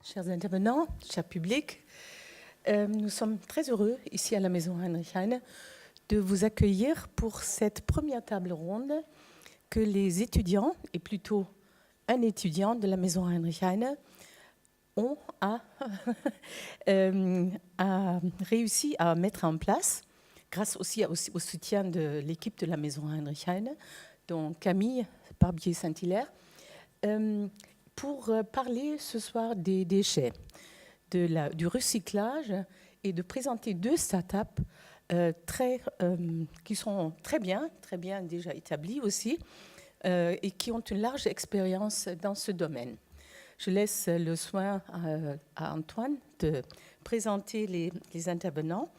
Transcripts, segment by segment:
chers intervenants, chers publics. Nous sommes très heureux ici à la Maison Heinrich Heine de vous accueillir pour cette première table ronde que les étudiants, et plutôt un étudiant de la Maison Heinrich Heine, a réussi à mettre en place, grâce aussi au soutien de l'équipe de la Maison Heinrich Heine, dont Camille Barbier-Saint-Hilaire, pour parler ce soir des déchets, du recyclage et de présenter deux startups qui sont très bien déjà établies aussi et qui ont une large expérience dans ce domaine. Je laisse le soin à Antoine de présenter les intervenants.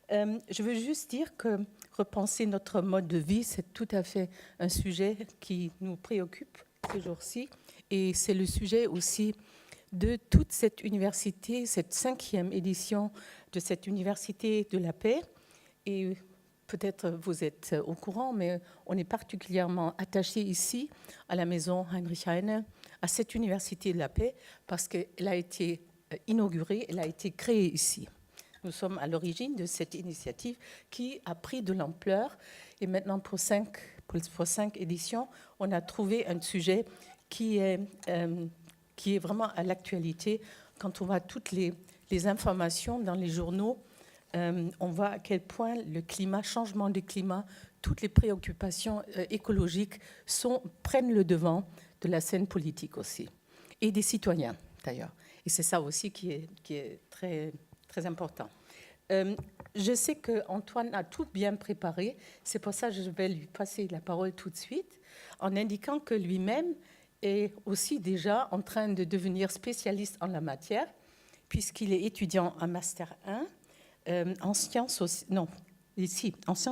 Je veux juste dire que repenser notre mode de vie, c'est tout à fait un sujet qui nous préoccupe ces jours-ci. Et c'est le sujet aussi de toute cette université, cette 5e édition de cette université de la paix. Et peut-être vous êtes au courant, mais on est particulièrement attaché ici à la Maison Heinrich Heine, à cette université de la paix, parce qu'elle a été inaugurée, elle a été créée ici. Nous sommes à l'origine de cette initiative qui a pris de l'ampleur. Et maintenant, pour 5 éditions, on a trouvé un sujet qui est vraiment à l'actualité. Quand on voit toutes les informations dans les journaux, on voit à quel point le climat, changement du climat, toutes les préoccupations écologiques prennent le devant de la scène politique aussi, et des citoyens d'ailleurs. Et c'est ça aussi qui est très, très important. Je sais qu'Antoine a tout bien préparé, c'est pour ça que je vais lui passer la parole tout de suite, en indiquant que lui-même est aussi déjà en train de devenir spécialiste en la matière, puisqu'il est étudiant en Master 1 en sciences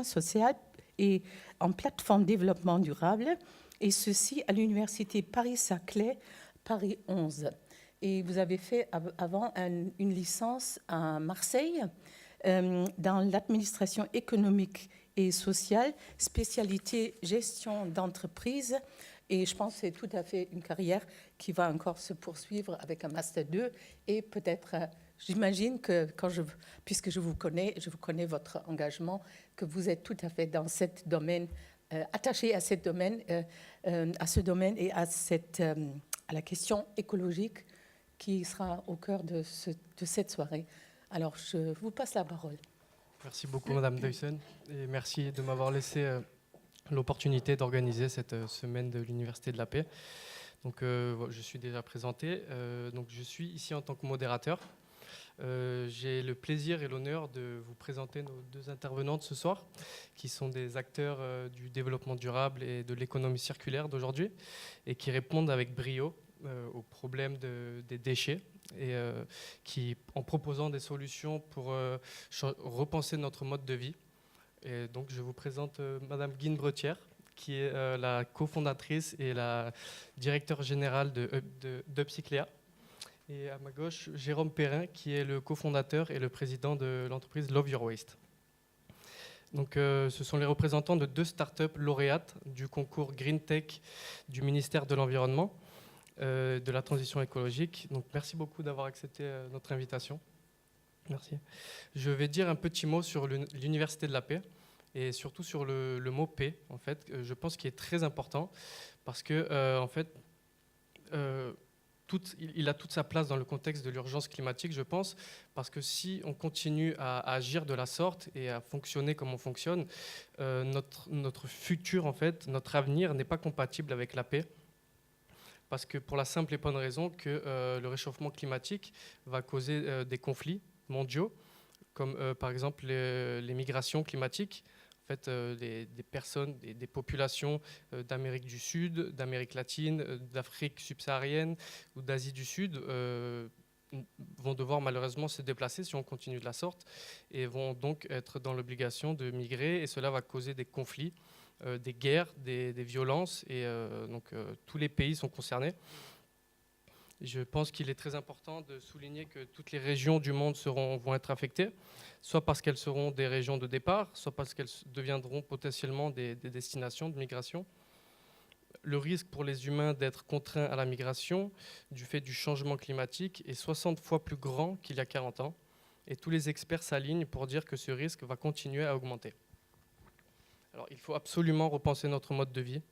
sociales et en plateforme développement durable, et ceci à l'université Paris-Saclay, Paris 11. Et vous avez fait avant une licence à Marseille dans l'administration économique et sociale, spécialité gestion d'entreprise. Et je pense que c'est tout à fait une carrière qui va encore se poursuivre avec un Master 2. Et peut-être, j'imagine que puisque je vous connais votre engagement, que vous êtes tout à fait dans ce domaine, attaché à ce domaine et à la question écologique qui sera au cœur de cette soirée. Alors, je vous passe la parole. Merci beaucoup, Madame Duyssen, et merci de m'avoir laissé l'opportunité d'organiser cette semaine de l'Université de la Paix. Donc, je suis déjà présenté. Donc, je suis ici en tant que modérateur. J'ai le plaisir et l'honneur de vous présenter nos deux intervenantes ce soir, qui sont des acteurs du développement durable et de l'économie circulaire d'aujourd'hui, et qui répondent avec brio aux problèmes des déchets, et qui, en proposant des solutions pour repenser notre mode de vie. Et donc, je vous présente Madame Guine Bretière, qui est la cofondatrice et la directeure générale d'Upcycléa. Et à ma gauche, Jérôme Perrin, qui est le cofondateur et le président de l'entreprise Love Your Waste. Donc, ce sont les représentants de deux startups lauréates du concours Green Tech du ministère de l'Environnement, de la transition écologique. Donc, merci beaucoup d'avoir accepté notre invitation. Merci. Je vais dire un petit mot sur l'Université de la Paix et surtout sur le mot paix, en fait, je pense qu'il est très important parce que, en fait, il a toute sa place dans le contexte de l'urgence climatique, je pense, parce que si on continue à agir de la sorte et à fonctionner comme on fonctionne, notre futur, en fait, notre avenir n'est pas compatible avec la paix. Parce que pour la simple et bonne raison que le réchauffement climatique va causer des conflits mondiaux, comme par exemple les migrations climatiques. En fait, des personnes, des populations d'Amérique du Sud, d'Amérique latine, d'Afrique subsaharienne ou d'Asie du Sud vont devoir malheureusement se déplacer si on continue de la sorte et vont donc être dans l'obligation de migrer, et cela va causer des conflits, des guerres, des violences, et donc tous les pays sont concernés. Je pense qu'il est très important de souligner que toutes les régions du monde vont être affectées, soit parce qu'elles seront des régions de départ, soit parce qu'elles deviendront potentiellement des destinations de migration. Le risque pour les humains d'être contraints à la migration du fait du changement climatique est 60 fois plus grand qu'il y a 40 ans. Et tous les experts s'alignent pour dire que ce risque va continuer à augmenter. Alors, il faut absolument repenser notre mode de vie.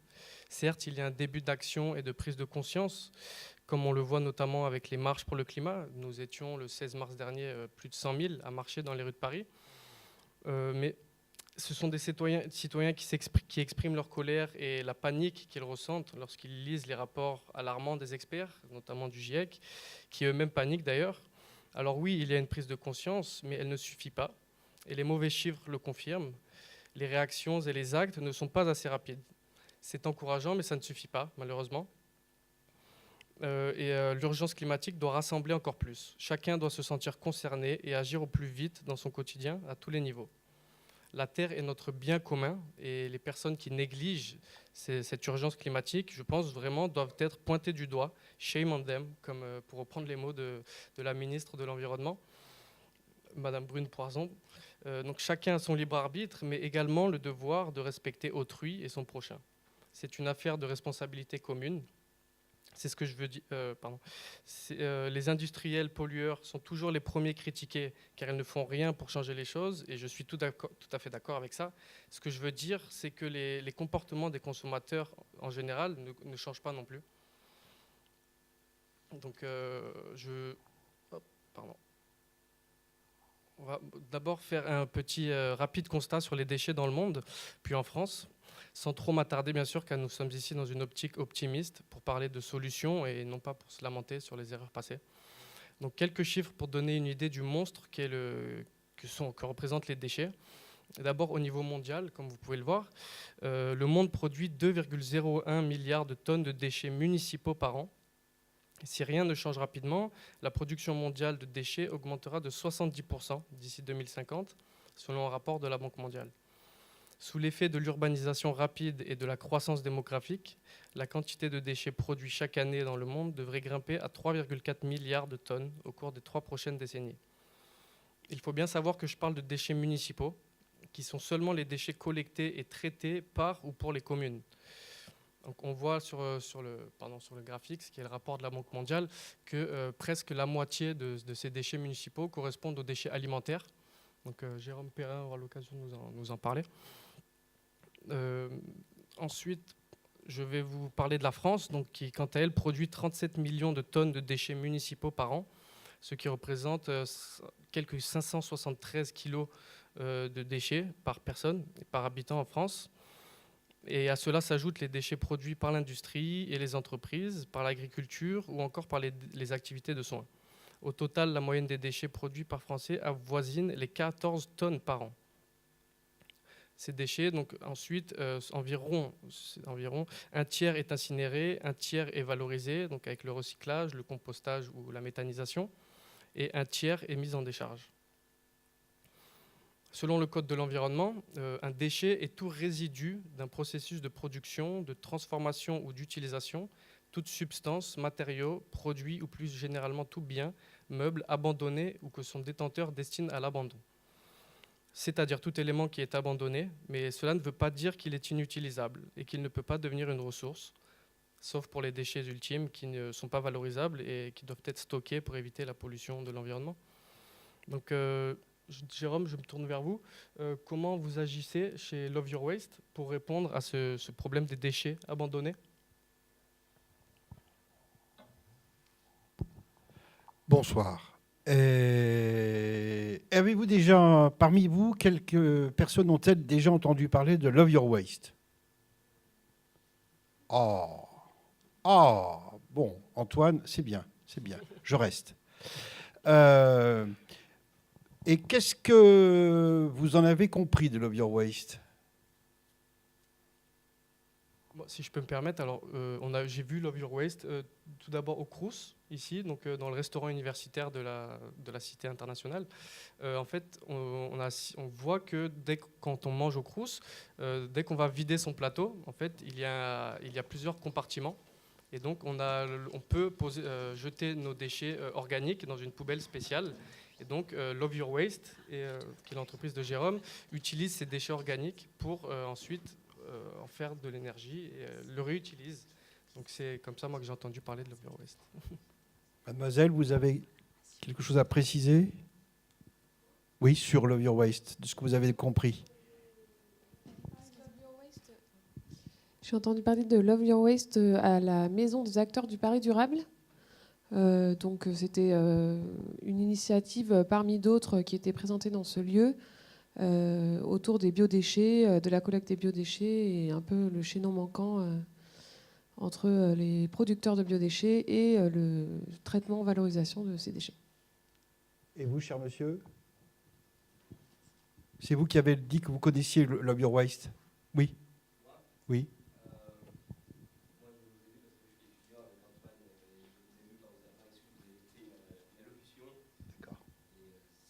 Certes, il y a un début d'action et de prise de conscience, comme on le voit notamment avec les marches pour le climat. Nous étions le 16 mars dernier plus de 100 000 à marcher dans les rues de Paris. Mais ce sont des citoyens qui expriment leur colère et la panique qu'ils ressentent lorsqu'ils lisent les rapports alarmants des experts, notamment du GIEC, qui eux-mêmes paniquent d'ailleurs. Alors oui, il y a une prise de conscience, mais elle ne suffit pas. Et les mauvais chiffres le confirment. Les réactions et les actes ne sont pas assez rapides. C'est encourageant, mais ça ne suffit pas, malheureusement. L'urgence climatique doit rassembler encore plus. Chacun doit se sentir concerné et agir au plus vite dans son quotidien, à tous les niveaux. La Terre est notre bien commun et les personnes qui négligent cette urgence climatique, je pense vraiment, doivent être pointées du doigt. Shame on them, comme pour reprendre les mots de la ministre de l'Environnement, Madame Brune Poirson. Donc chacun a son libre arbitre, mais également le devoir de respecter autrui et son prochain. C'est une affaire de responsabilité commune. C'est ce que je veux dire. Les industriels pollueurs sont toujours les premiers critiqués car ils ne font rien pour changer les choses et je suis tout à fait d'accord avec ça. Ce que je veux dire, c'est que les comportements des consommateurs en général ne changent pas non plus. Donc, on va d'abord faire un petit rapide constat sur les déchets dans le monde, puis en France. Sans trop m'attarder, bien sûr, car nous sommes ici dans une optique optimiste pour parler de solutions et non pas pour se lamenter sur les erreurs passées. Donc, quelques chiffres pour donner une idée du monstre que représentent les déchets. D'abord, au niveau mondial, comme vous pouvez le voir, le monde produit 2,01 milliards de tonnes de déchets municipaux par an. Si rien ne change rapidement, la production mondiale de déchets augmentera de 70% d'ici 2050, selon un rapport de la Banque mondiale. Sous l'effet de l'urbanisation rapide et de la croissance démographique, la quantité de déchets produits chaque année dans le monde devrait grimper à 3,4 milliards de tonnes au cours des 3 prochaines décennies. Il faut bien savoir que je parle de déchets municipaux, qui sont seulement les déchets collectés et traités par ou pour les communes. Donc on voit sur le graphique, ce qui est le rapport de la Banque mondiale, que presque la moitié de ces déchets municipaux correspondent aux déchets alimentaires. Donc Jérôme Perrin aura l'occasion de nous en parler. Ensuite, je vais vous parler de la France, donc, qui, quant à elle, produit 37 millions de tonnes de déchets municipaux par an, ce qui représente quelques 573 kilos de déchets par personne et par habitant en France. Et à cela s'ajoutent les déchets produits par l'industrie et les entreprises, par l'agriculture ou encore par les activités de soins. Au total, la moyenne des déchets produits par Français avoisine les 14 tonnes par an. Ces déchets, donc ensuite, environ un tiers est incinéré, un tiers est valorisé, donc avec le recyclage, le compostage ou la méthanisation, et un tiers est mis en décharge. Selon le Code de l'environnement, un déchet est tout résidu d'un processus de production, de transformation ou d'utilisation, toute substance, matériau, produit ou plus généralement tout bien, meuble, abandonné ou que son détenteur destine à l'abandon. C'est-à-dire tout élément qui est abandonné, mais cela ne veut pas dire qu'il est inutilisable et qu'il ne peut pas devenir une ressource, sauf pour les déchets ultimes qui ne sont pas valorisables et qui doivent être stockés pour éviter la pollution de l'environnement. Donc, Jérôme, je me tourne vers vous. Comment vous agissez chez Love Your Waste pour répondre à ce problème des déchets abandonnés ? Bonsoir. Avez-vous déjà, parmi vous, quelques personnes ont-elles déjà entendu parler de Love Your Waste ? Oh, bon, Antoine, c'est bien, je reste. Et qu'est-ce que vous en avez compris de Love Your Waste ? Bon, si je peux me permettre, alors j'ai vu Love Your Waste tout d'abord au Crous, ici, donc dans le restaurant universitaire de la Cité internationale. En fait, on voit que quand on mange au Crous, dès qu'on va vider son plateau, en fait, il y a plusieurs compartiments. Et donc, on peut jeter nos déchets organiques dans une poubelle spéciale. Et donc, Love Your Waste, qui est l'entreprise de Jérôme, utilise ces déchets organiques pour ensuite en faire de l'énergie et le réutilisent. Donc c'est comme ça moi que j'ai entendu parler de Love Your Waste. Mademoiselle, vous avez quelque chose à préciser? Oui, sur Love Your Waste, de ce que vous avez compris. J'ai entendu parler de Love Your Waste à la Maison des acteurs du Paris durable. Donc c'était une initiative parmi d'autres qui était présentée dans ce lieu autour des biodéchets, de la collecte des biodéchets et un peu le chaînon manquant entre les producteurs de biodéchets et le traitement, valorisation de ces déchets. Et vous, cher monsieur? C'est vous qui avez dit que vous connaissiez Love Your Waste? Oui. Oui.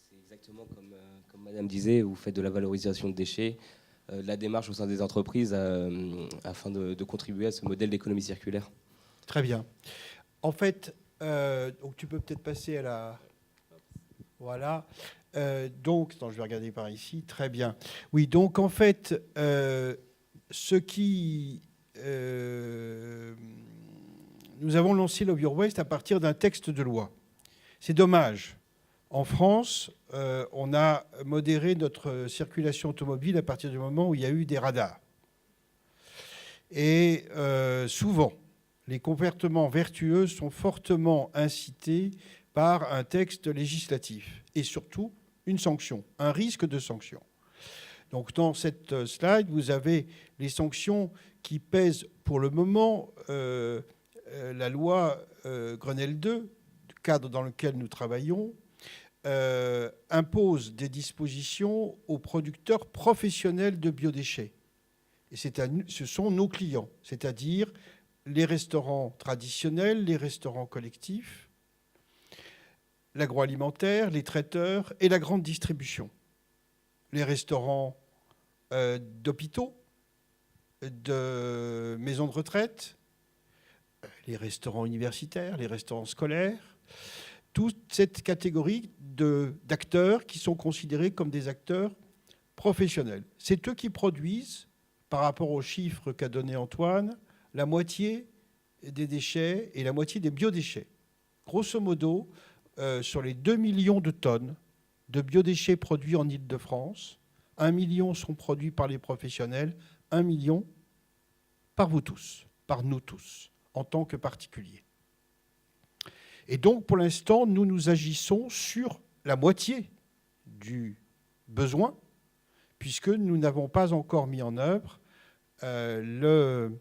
C'est exactement comme Madame disait, vous faites de la valorisation de déchets, de la démarche au sein des entreprises afin de contribuer à ce modèle d'économie circulaire. Très bien. En fait, donc tu peux peut-être passer à la... Voilà. Donc, attends, je vais regarder par ici. Très bien. Oui, donc en fait, ce qui... nous avons lancé Love Your Waste à partir d'un texte de loi. C'est dommage. En France, on a modéré notre circulation automobile à partir du moment où il y a eu des radars. Et souvent, les comportements vertueux sont fortement incités par un texte législatif et surtout une sanction, un risque de sanction. Donc dans cette slide, vous avez les sanctions qui pèsent pour le moment. La loi Grenelle 2, cadre dans lequel nous travaillons, impose des dispositions aux producteurs professionnels de biodéchets. Et ce sont nos clients, c'est-à-dire les restaurants traditionnels, les restaurants collectifs, l'agroalimentaire, les traiteurs et la grande distribution. Les restaurants d'hôpitaux, de maisons de retraite, les restaurants universitaires, les restaurants scolaires, toute cette catégorie d'acteurs qui sont considérés comme des acteurs professionnels. C'est eux qui produisent, par rapport aux chiffres qu'a donné Antoine, la moitié des déchets et la moitié des biodéchets. Grosso modo, sur les 2 millions de tonnes de biodéchets produits en Île-de-France, 1 million sont produits par les professionnels, 1 million par vous tous, par nous tous, en tant que particuliers. Et donc, pour l'instant, nous agissons sur la moitié du besoin, puisque nous n'avons pas encore mis en œuvre, n'a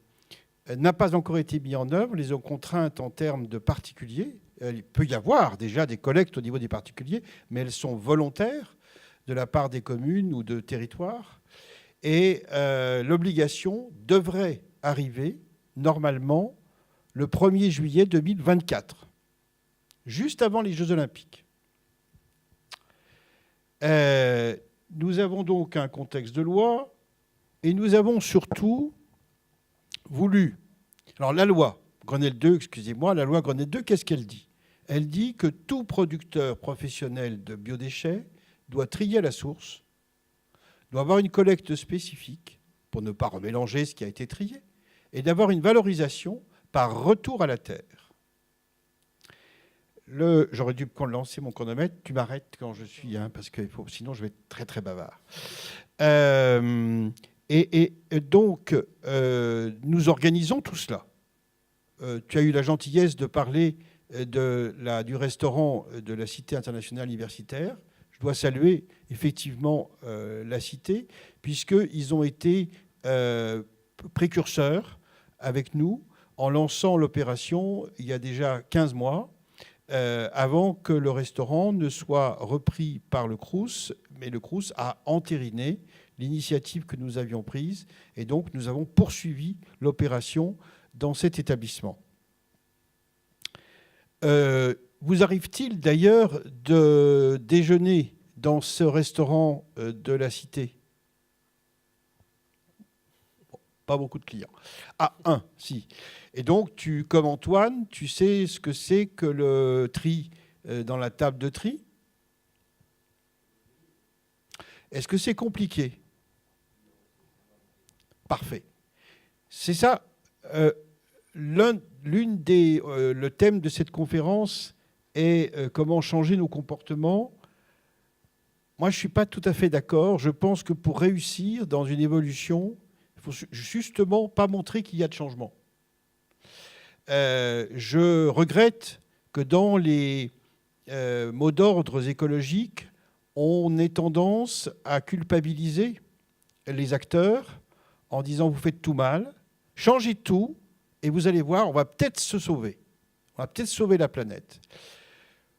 pas encore été mis en œuvre les contraintes en termes de particuliers. Il peut y avoir déjà des collectes au niveau des particuliers, mais elles sont volontaires de la part des communes ou de territoires. Et l'obligation devrait arriver, normalement, le 1er juillet 2024, juste avant les Jeux Olympiques. Nous avons donc un contexte de loi et nous avons surtout voulu... Alors la loi Grenelle 2, excusez-moi, la loi Grenelle 2, qu'est-ce qu'elle dit? Elle dit que tout producteur professionnel de biodéchets doit trier à la source, doit avoir une collecte spécifique pour ne pas remélanger ce qui a été trié et d'avoir une valorisation par retour à la terre. J'aurais dû lancer mon chronomètre. Tu m'arrêtes quand je suis, parce que sinon je vais être très très bavard. Et donc, nous organisons tout cela. Tu as eu la gentillesse de parler du restaurant de la Cité internationale universitaire. Je dois saluer effectivement la Cité, puisqu'ils ont été précurseurs avec nous en lançant l'opération il y a déjà 15 mois, avant que le restaurant ne soit repris par le Crous, mais le Crous a entériné l'initiative que nous avions prise, et donc nous avons poursuivi l'opération dans cet établissement. Vous arrive-t-il d'ailleurs de déjeuner dans ce restaurant de la Cité? Bon, pas beaucoup de clients. Ah, un, si. Et donc, comme Antoine, tu sais ce que c'est que le tri dans la table de tri? Est-ce que c'est compliqué? Parfait. C'est ça. Le thème de cette conférence est comment changer nos comportements. Moi, je ne suis pas tout à fait d'accord. Je pense que pour réussir dans une évolution, il ne faut justement pas montrer qu'il y a de changement. Je regrette que dans les mots d'ordre écologiques, on ait tendance à culpabiliser les acteurs en disant « vous faites tout mal, changez tout et vous allez voir, on va peut-être se sauver. On va peut-être sauver la planète. »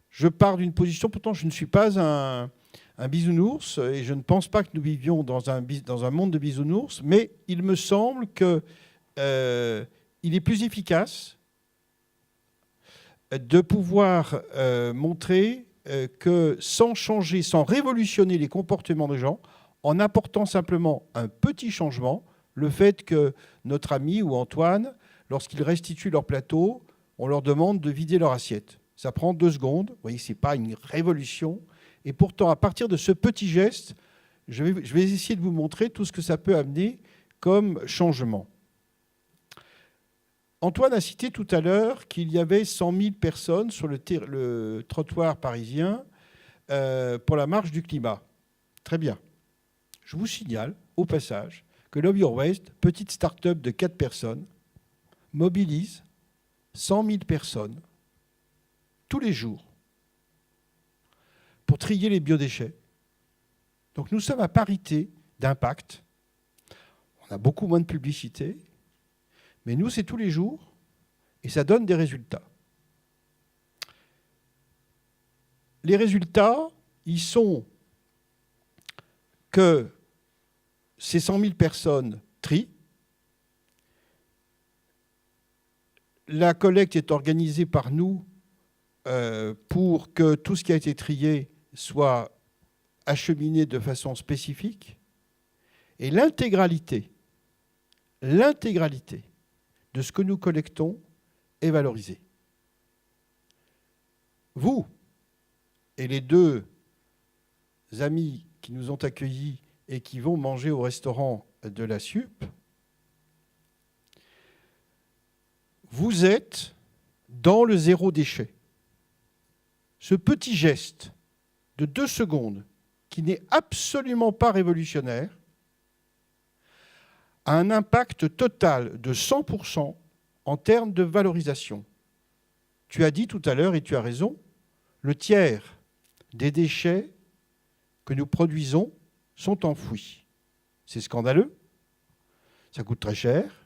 Je pars d'une position, pourtant je ne suis pas un bisounours et je ne pense pas que nous vivions dans un monde de bisounours, mais il me semble qu'il est plus efficace de pouvoir montrer que sans changer, sans révolutionner les comportements des gens, en apportant simplement un petit changement, le fait que notre ami ou Antoine, lorsqu'ils restituent leur plateau, on leur demande de vider leur assiette. Ça prend 2 secondes, vous voyez, ce n'est pas une révolution. Et pourtant, à partir de ce petit geste, je vais essayer de vous montrer tout ce que ça peut amener comme changement. Antoine a cité tout à l'heure qu'il y avait 100 000 personnes sur le trottoir parisien pour la marche du climat. Très bien. Je vous signale, au passage, que Love Your Waste, petite start-up de 4 personnes, mobilise 100 000 personnes tous les jours pour trier les biodéchets. Donc nous sommes à parité d'impact. On a beaucoup moins de publicité, mais nous, c'est tous les jours, et ça donne des résultats. Les résultats, ils sont que ces 100 000 personnes trient. La collecte est organisée par nous pour que tout ce qui a été trié soit acheminé de façon spécifique. Et l'intégralité de ce que nous collectons est valorisée. Vous et les 2 amis qui nous ont accueillis et qui vont manger au restaurant de la SUP, vous êtes dans le 0 déchet. Ce petit geste de 2 secondes, qui n'est absolument pas révolutionnaire, a un impact total de 100% en termes de valorisation. Tu as dit tout à l'heure, et tu as raison, le tiers des déchets que nous produisons sont enfouis. C'est scandaleux, ça coûte très cher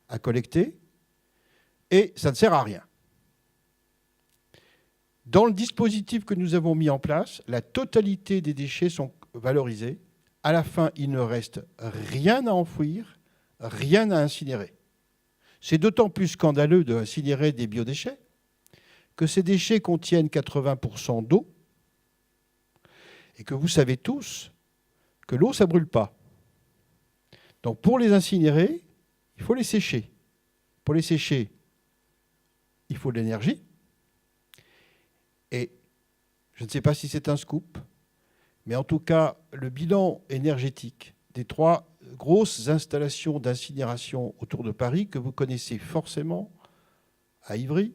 à collecter, et ça ne sert à rien. Dans le dispositif que nous avons mis en place, la totalité des déchets sont valorisés. À la fin, il ne reste rien à enfouir, rien à incinérer. C'est d'autant plus scandaleux d'incinérer des biodéchets que ces déchets contiennent 80% d'eau et que vous savez tous que l'eau, ça ne brûle pas. Donc pour les incinérer, il faut les sécher. Pour les sécher, il faut de l'énergie. Et je ne sais pas si c'est un scoop, mais en tout cas, le bilan énergétique des 3 grosses installations d'incinération autour de Paris, que vous connaissez forcément, à Ivry,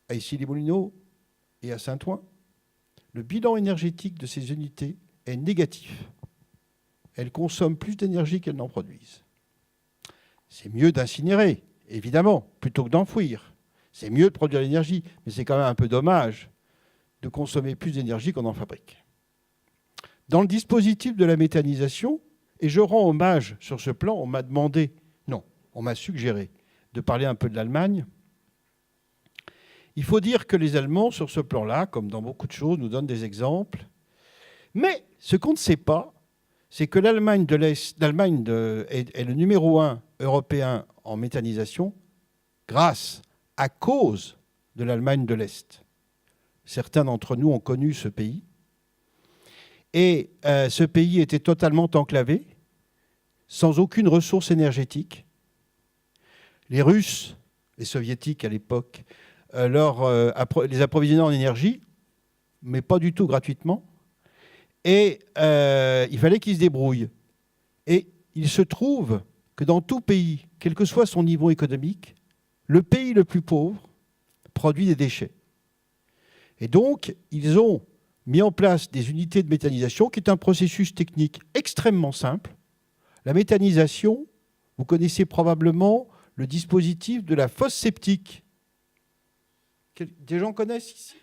à Issy-les-Moulineaux et à Saint-Ouen, le bilan énergétique de ces unités est négatif. Elles consomment plus d'énergie qu'elles n'en produisent. C'est mieux d'incinérer, évidemment, plutôt que d'enfouir. C'est mieux de produire l'énergie, mais c'est quand même un peu dommage de consommer plus d'énergie qu'on en fabrique. Dans le dispositif de la méthanisation, et je rends hommage sur ce plan, on m'a demandé, non, on m'a suggéré de parler un peu de l'Allemagne. Il faut dire que les Allemands, sur ce plan-là, comme dans beaucoup de choses, nous donnent des exemples. Mais ce qu'on ne sait pas, c'est que l'Allemagne de l'Est, est le numéro 1 européen en méthanisation grâce, à cause de l'Allemagne de l'Est. Certains d'entre nous ont connu ce pays. Et ce pays était totalement enclavé, sans aucune ressource énergétique. Les Russes, les Soviétiques à l'époque, les approvisionnaient en énergie, mais pas du tout gratuitement. Et il fallait qu'ils se débrouillent. Et il se trouve que dans tout pays, quel que soit son niveau économique, le pays le plus pauvre produit des déchets. Et donc, ils ont mis en place des unités de méthanisation, qui est un processus technique extrêmement simple. La méthanisation, vous connaissez probablement le dispositif de la fosse septique. Des gens connaissent ici?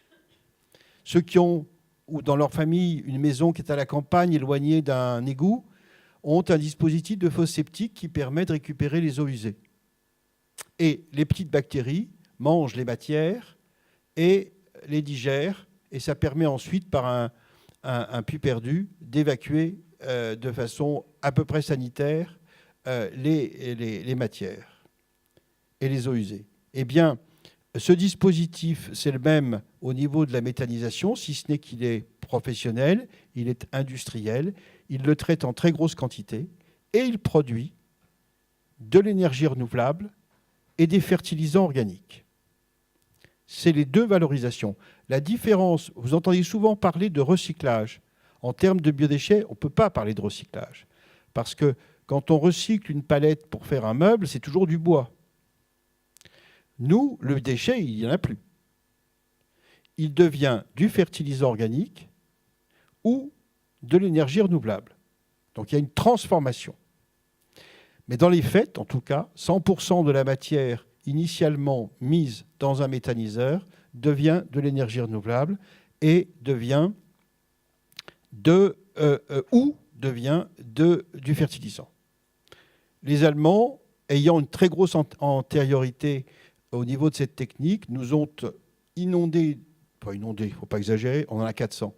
Ceux qui ont, ou dans leur famille, une maison qui est à la campagne, éloignée d'un égout, ont un dispositif de fosse septique qui permet de récupérer les eaux usées. Et les petites bactéries mangent les matières et les digèrent, et ça permet ensuite, par un puits perdu, d'évacuer de façon à peu près sanitaire les matières et les eaux usées. Eh bien, ce dispositif, c'est le même au niveau de la méthanisation, si ce n'est qu'il est professionnel, il est industriel, il le traite en très grosse quantité et il produit de l'énergie renouvelable et des fertilisants organiques. C'est les deux valorisations. La différence, vous entendez souvent parler de recyclage. En termes de biodéchets, on ne peut pas parler de recyclage. Parce que quand on recycle une palette pour faire un meuble, c'est toujours du bois. Nous, le déchet, il n'y en a plus. Il devient du fertilisant organique ou de l'énergie renouvelable. Donc il y a une transformation. Mais dans les faits, en tout cas, 100% de la matière initialement mise dans un méthaniseur devient de l'énergie renouvelable et devient du fertilisant. Les Allemands, ayant une très grosse antériorité au niveau de cette technique, nous ont inondé, pas inondé, il ne faut pas exagérer, on en a 400.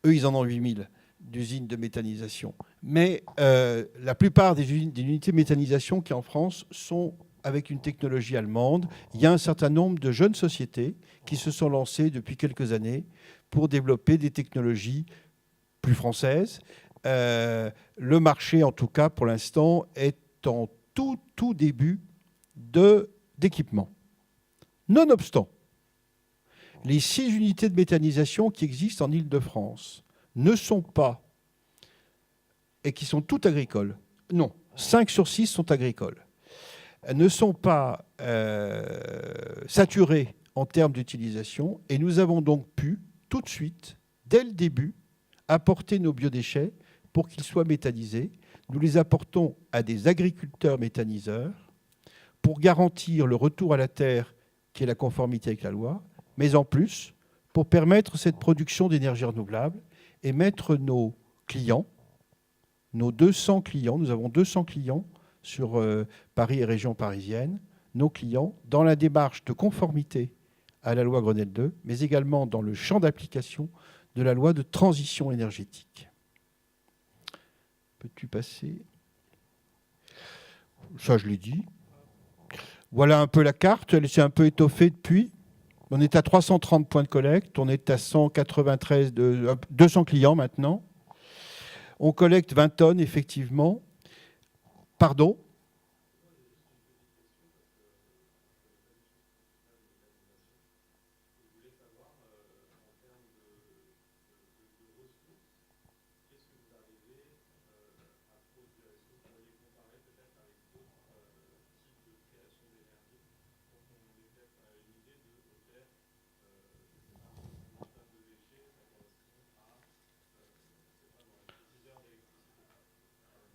Eux, ils en ont 8000 d'usines de méthanisation. Mais la plupart des unités de méthanisation qui en France sont avec une technologie allemande. Il y a un certain nombre de jeunes sociétés qui se sont lancées depuis quelques années pour développer des technologies plus françaises. Le marché, en tout cas, pour l'instant, est en tout début d'équipement. Nonobstant, les 6 unités de méthanisation qui existent en Île-de-France ne sont pas, et qui sont toutes agricoles, non, 5 sur 6 sont agricoles, ne sont pas saturées en termes d'utilisation, et nous avons donc pu, tout de suite, dès le début, apporter nos biodéchets pour qu'ils soient méthanisés. Nous les apportons à des agriculteurs méthaniseurs pour garantir le retour à la terre, qui est la conformité avec la loi, mais en plus, pour permettre cette production d'énergie renouvelable et mettre nos clients, nos 200 clients, nous avons 200 clients sur Paris et région parisienne, nos clients, dans la démarche de conformité à la loi Grenelle II, mais également dans le champ d'application de la loi de transition énergétique. Peux-tu passer? Ça, je l'ai dit. Voilà un peu la carte, elle s'est un peu étoffée depuis. On est à 330 points de collecte, on est à 193, 200 clients maintenant. On collecte 20 tonnes, effectivement. Pardon?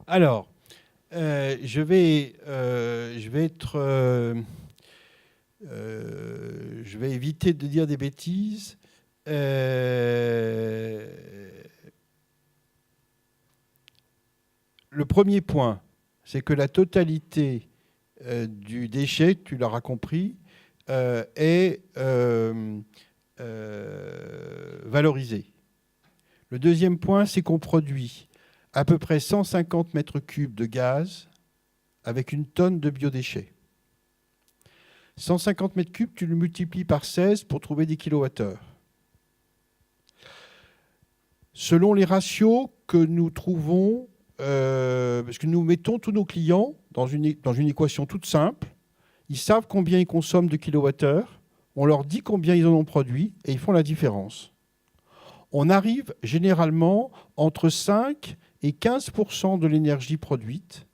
Alors, je vais éviter de dire des bêtises. Le premier point, c'est que la totalité du déchet, tu l'auras compris, est valorisée. Le deuxième point, c'est qu'on produit à peu près 150 mètres cubes de gaz avec une tonne de biodéchets. 150 mètres cubes, tu le multiplies par 16 pour trouver des kilowattheures. Selon les ratios que nous trouvons, parce que nous mettons tous nos clients dans une équation toute simple, ils savent combien ils consomment de kilowattheures, on leur dit combien ils en ont produit et ils font la différence. on arrive généralement entre 5 et 15% de l'énergie produite,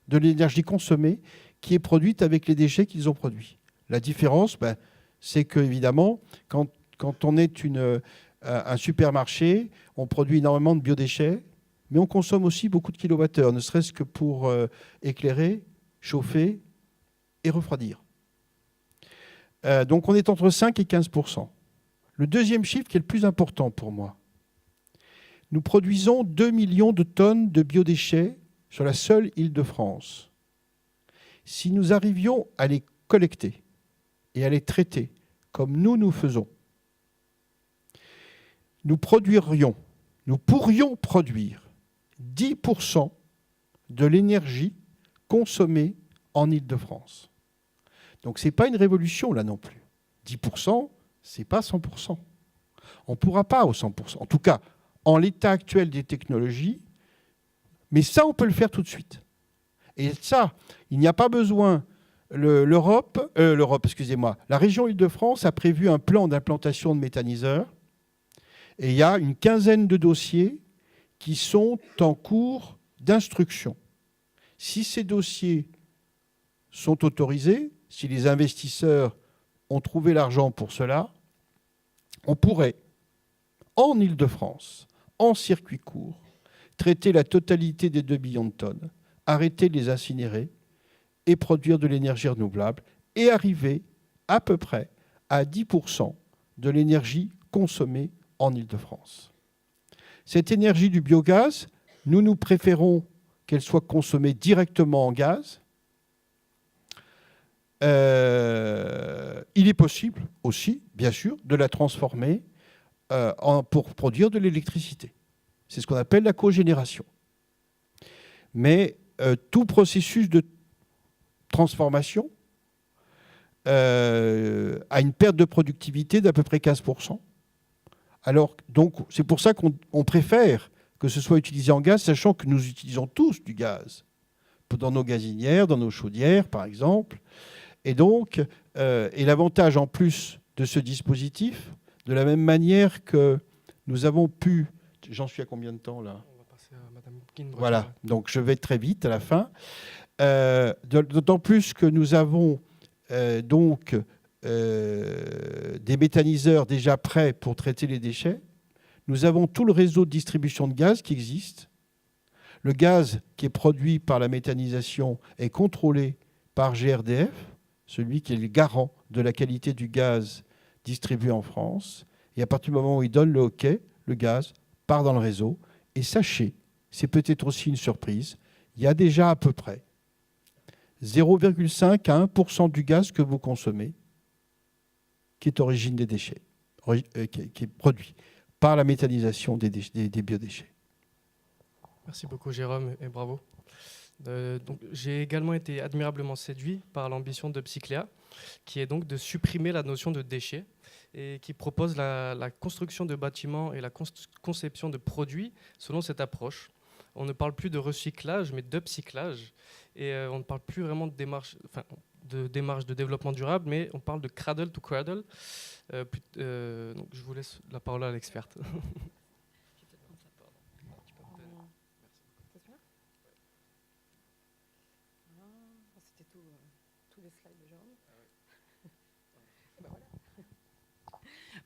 de l'énergie consommée, qui est produite avec les déchets qu'ils ont produits. La différence, c'est qu'évidemment, quand on est un supermarché, on produit énormément de biodéchets, mais on consomme aussi beaucoup de kilowattheures, ne serait-ce que pour éclairer, chauffer et refroidir. Donc on est entre 5 et 15%. Le deuxième chiffre qui est le plus important pour moi, nous produisons 2 millions de tonnes de biodéchets sur la seule Île-de-France. Si nous arrivions à les collecter et à les traiter comme nous faisons, nous pourrions produire 10% de l'énergie consommée en Île-de-France. Donc ce n'est pas une révolution là non plus. 10%, ce n'est pas 100%. On ne pourra pas au 100%. En tout cas, en l'état actuel des technologies, mais ça, on peut le faire tout de suite. Et ça, il n'y a pas besoin. La région Île-de-France a prévu un plan d'implantation de méthaniseurs. Et il y a une quinzaine de dossiers qui sont en cours d'instruction. Si ces dossiers sont autorisés, si les investisseurs ont trouvé l'argent pour cela, on pourrait, en Île-de-France, en circuit court, traiter la totalité des 2 millions de tonnes, arrêter de les incinérer et produire de l'énergie renouvelable et arriver à peu près à 10% de l'énergie consommée en Île-de-France. Cette énergie du biogaz, nous préférons qu'elle soit consommée directement en gaz. Il est possible aussi, bien sûr, de la transformer pour produire de l'électricité. C'est ce qu'on appelle la cogénération. Mais tout processus de transformation a une perte de productivité d'à peu près 15%. Alors, donc, c'est pour ça qu'on préfère que ce soit utilisé en gaz, sachant que nous utilisons tous du gaz, dans nos gazinières, dans nos chaudières, par exemple. Et donc, et l'avantage en plus de ce dispositif, de la même manière que nous avons pu... J'en suis à combien de temps, là ? On va passer à Madame Guine. Voilà, donc je vais très vite à la fin. D'autant plus que nous avons des méthaniseurs déjà prêts pour traiter les déchets. Nous avons tout le réseau de distribution de gaz qui existe. Le gaz qui est produit par la méthanisation est contrôlé par GRDF, celui qui est le garant de la qualité du gaz distribué en France. Et à partir du moment où il donne le OK, le gaz part dans le réseau. Et sachez, c'est peut-être aussi une surprise, il y a déjà à peu près 0,5 à 1% du gaz que vous consommez qui est origine des déchets, qui est produit par la méthanisation des biodéchets. Merci beaucoup Jérôme et bravo. Donc, j'ai également été admirablement séduit par l'ambition de Psycléa, qui est donc de supprimer la notion de déchets et qui propose la construction de bâtiments et la conception de produits selon cette approche. On ne parle plus de recyclage, mais d'upcyclage. Et on ne parle plus vraiment de démarche de développement durable, mais on parle de cradle to cradle. Donc je vous laisse la parole à l'experte.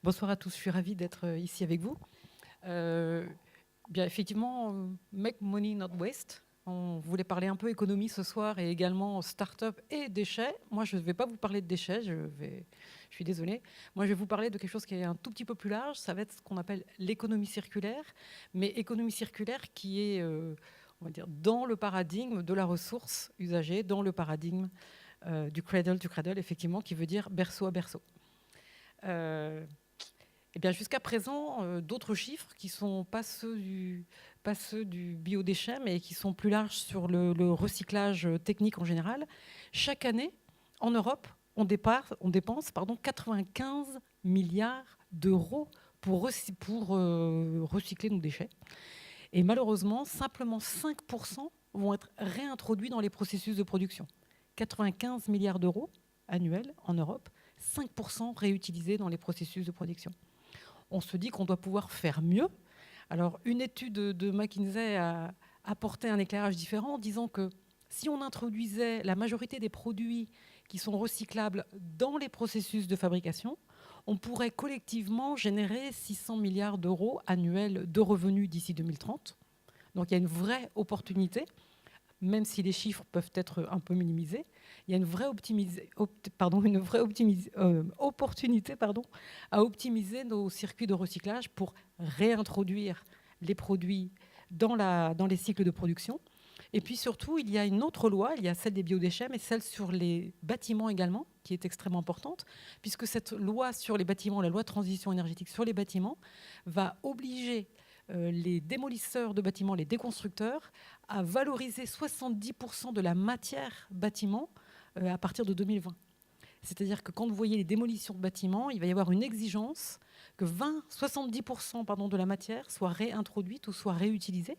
Bonsoir à tous, je suis ravie d'être ici avec vous. Bien effectivement, make money not waste. On voulait parler un peu économie ce soir et également start-up et déchets. Moi, je ne vais pas vous parler de déchets, je suis désolée. Moi, je vais vous parler de quelque chose qui est un tout petit peu plus large. Ça va être ce qu'on appelle l'économie circulaire, mais économie circulaire qui est, on va dire, dans le paradigme de la ressource usagée, dans le paradigme du cradle to cradle, effectivement, qui veut dire berceau à berceau. Eh bien, jusqu'à présent, d'autres chiffres qui ne sont pas ceux du biodéchet, mais qui sont plus larges sur le recyclage technique en général. Chaque année, en Europe, on dépense 95 milliards d'euros pour recycler nos déchets. Et malheureusement, simplement 5% vont être réintroduits dans les processus de production. 95 milliards d'euros annuels en Europe, 5% réutilisés dans les processus de production. on se dit qu'on doit pouvoir faire mieux. Alors, une étude de McKinsey a apporté un éclairage différent en disant que si on introduisait la majorité des produits qui sont recyclables dans les processus de fabrication, on pourrait collectivement générer 600 milliards d'euros annuels de revenus d'ici 2030. Donc il y a une vraie opportunité, même si les chiffres peuvent être un peu minimisés, il y a une vraie opportunité à optimiser nos circuits de recyclage pour réintroduire les produits dans les cycles de production. Et puis surtout, il y a une autre loi, il y a celle des biodéchets, mais celle sur les bâtiments également, qui est extrêmement importante, puisque cette loi sur les bâtiments, la loi de transition énergétique sur les bâtiments, va obliger les démolisseurs de bâtiments, les déconstructeurs, à valoriser 70% de la matière bâtiment à partir de 2020. C'est-à-dire que quand vous voyez les démolitions de bâtiments, il va y avoir une exigence que 70% de la matière soit réintroduite ou soit réutilisée.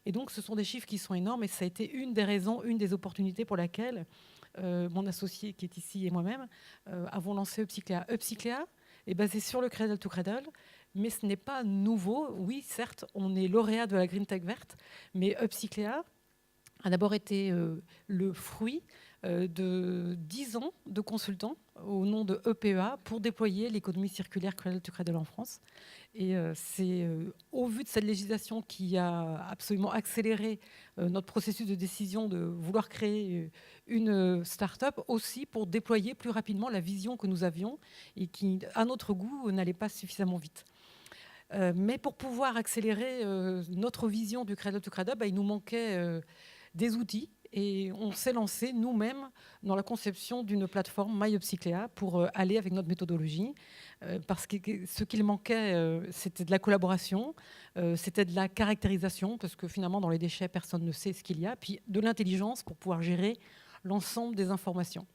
Et donc, ce sont des chiffres qui sont énormes et ça a été une des raisons, une des opportunités pour laquelle mon associé qui est ici et moi-même avons lancé Upcycléa. Upcycléa est basé sur le Cradle to Cradle, mais ce n'est pas nouveau. Oui, certes, on est lauréat de la Green Tech verte, mais Upcycléa a d'abord été le fruit de 10 ans de consultants au nom de EPEA pour déployer l'économie circulaire Cradle to Cradle en France. Et c'est au vu de cette législation qui a absolument accéléré notre processus de décision de vouloir créer une start-up aussi pour déployer plus rapidement la vision que nous avions et qui, à notre goût, n'allait pas suffisamment vite. Mais pour pouvoir accélérer notre vision du Cradle to Cradle, il nous manquait des outils. Et on s'est lancé nous-mêmes dans la conception d'une plateforme MyUpcycléa pour aller avec notre méthodologie. Parce que ce qu'il manquait, c'était de la collaboration, c'était de la caractérisation, parce que finalement, dans les déchets, personne ne sait ce qu'il y a, puis de l'intelligence pour pouvoir gérer l'ensemble des informations.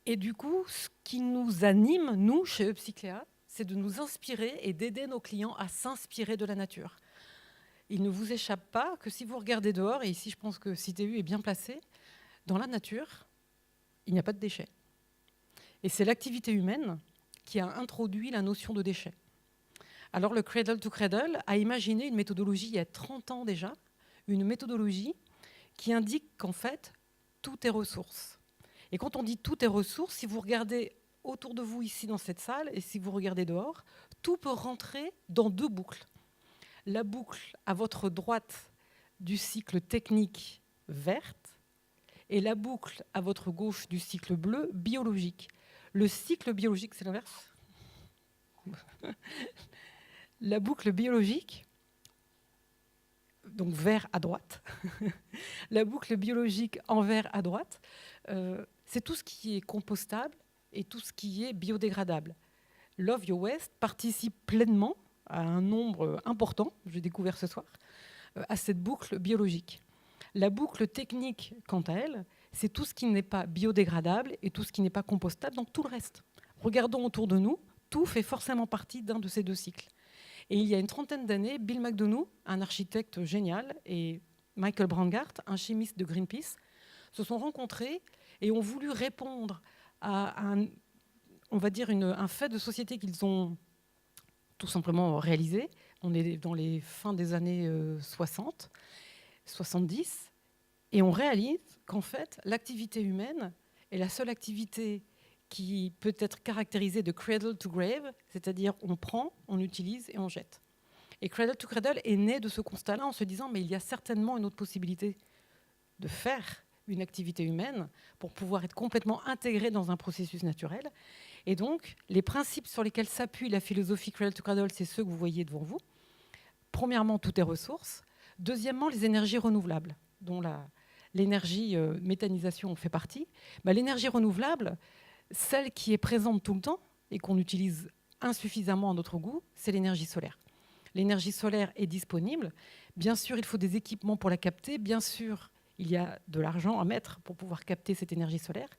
Et du coup, ce qui nous anime, nous, chez Upcycléa, c'est de nous inspirer et d'aider nos clients à s'inspirer de la nature. Il ne vous échappe pas que si vous regardez dehors, et ici je pense que CitéU est bien placé, dans la nature, il n'y a pas de déchets. Et c'est l'activité humaine qui a introduit la notion de déchets. Alors le Cradle to Cradle a imaginé une méthodologie il y a 30 ans déjà, une méthodologie qui indique qu'en fait, tout est ressource. Et quand on dit tout est ressource, si vous regardez autour de vous ici dans cette salle, et si vous regardez dehors, tout peut rentrer dans deux boucles. La boucle à votre droite du cycle technique verte et la boucle à votre gauche du cycle bleu biologique. Le cycle biologique, c'est l'inverse. La boucle biologique, donc vert à droite, la boucle biologique en vert à droite, c'est tout ce qui est compostable et tout ce qui est biodégradable. Love Your Waste participe pleinement à un nombre important, j'ai découvert ce soir, à cette boucle biologique. La boucle technique, quant à elle, c'est tout ce qui n'est pas biodégradable et tout ce qui n'est pas compostable, donc tout le reste. Regardons autour de nous, tout fait forcément partie d'un de ces deux cycles. Et il y a une trentaine d'années, Bill McDonough, un architecte génial, et Michael Brandgart, un chimiste de Greenpeace, se sont rencontrés et ont voulu répondre à un fait de société qu'ils ont tout simplement réalisé. On est dans les fins des années 60, 70, et on réalise qu'en fait, l'activité humaine est la seule activité qui peut être caractérisée de cradle to grave, c'est-à-dire on prend, on utilise et on jette. Et Cradle to Cradle est né de ce constat-là en se disant mais il y a certainement une autre possibilité de faire une activité humaine pour pouvoir être complètement intégré dans un processus naturel. Et donc, les principes sur lesquels s'appuie la philosophie Cradle to Cradle, c'est ceux que vous voyez devant vous. Premièrement, tout est ressources. Deuxièmement, les énergies renouvelables, dont l'énergie méthanisation fait partie. L'énergie renouvelable, celle qui est présente tout le temps et qu'on utilise insuffisamment à notre goût, c'est l'énergie solaire. L'énergie solaire est disponible. Bien sûr, il faut des équipements pour la capter. Bien sûr, il y a de l'argent à mettre pour pouvoir capter cette énergie solaire.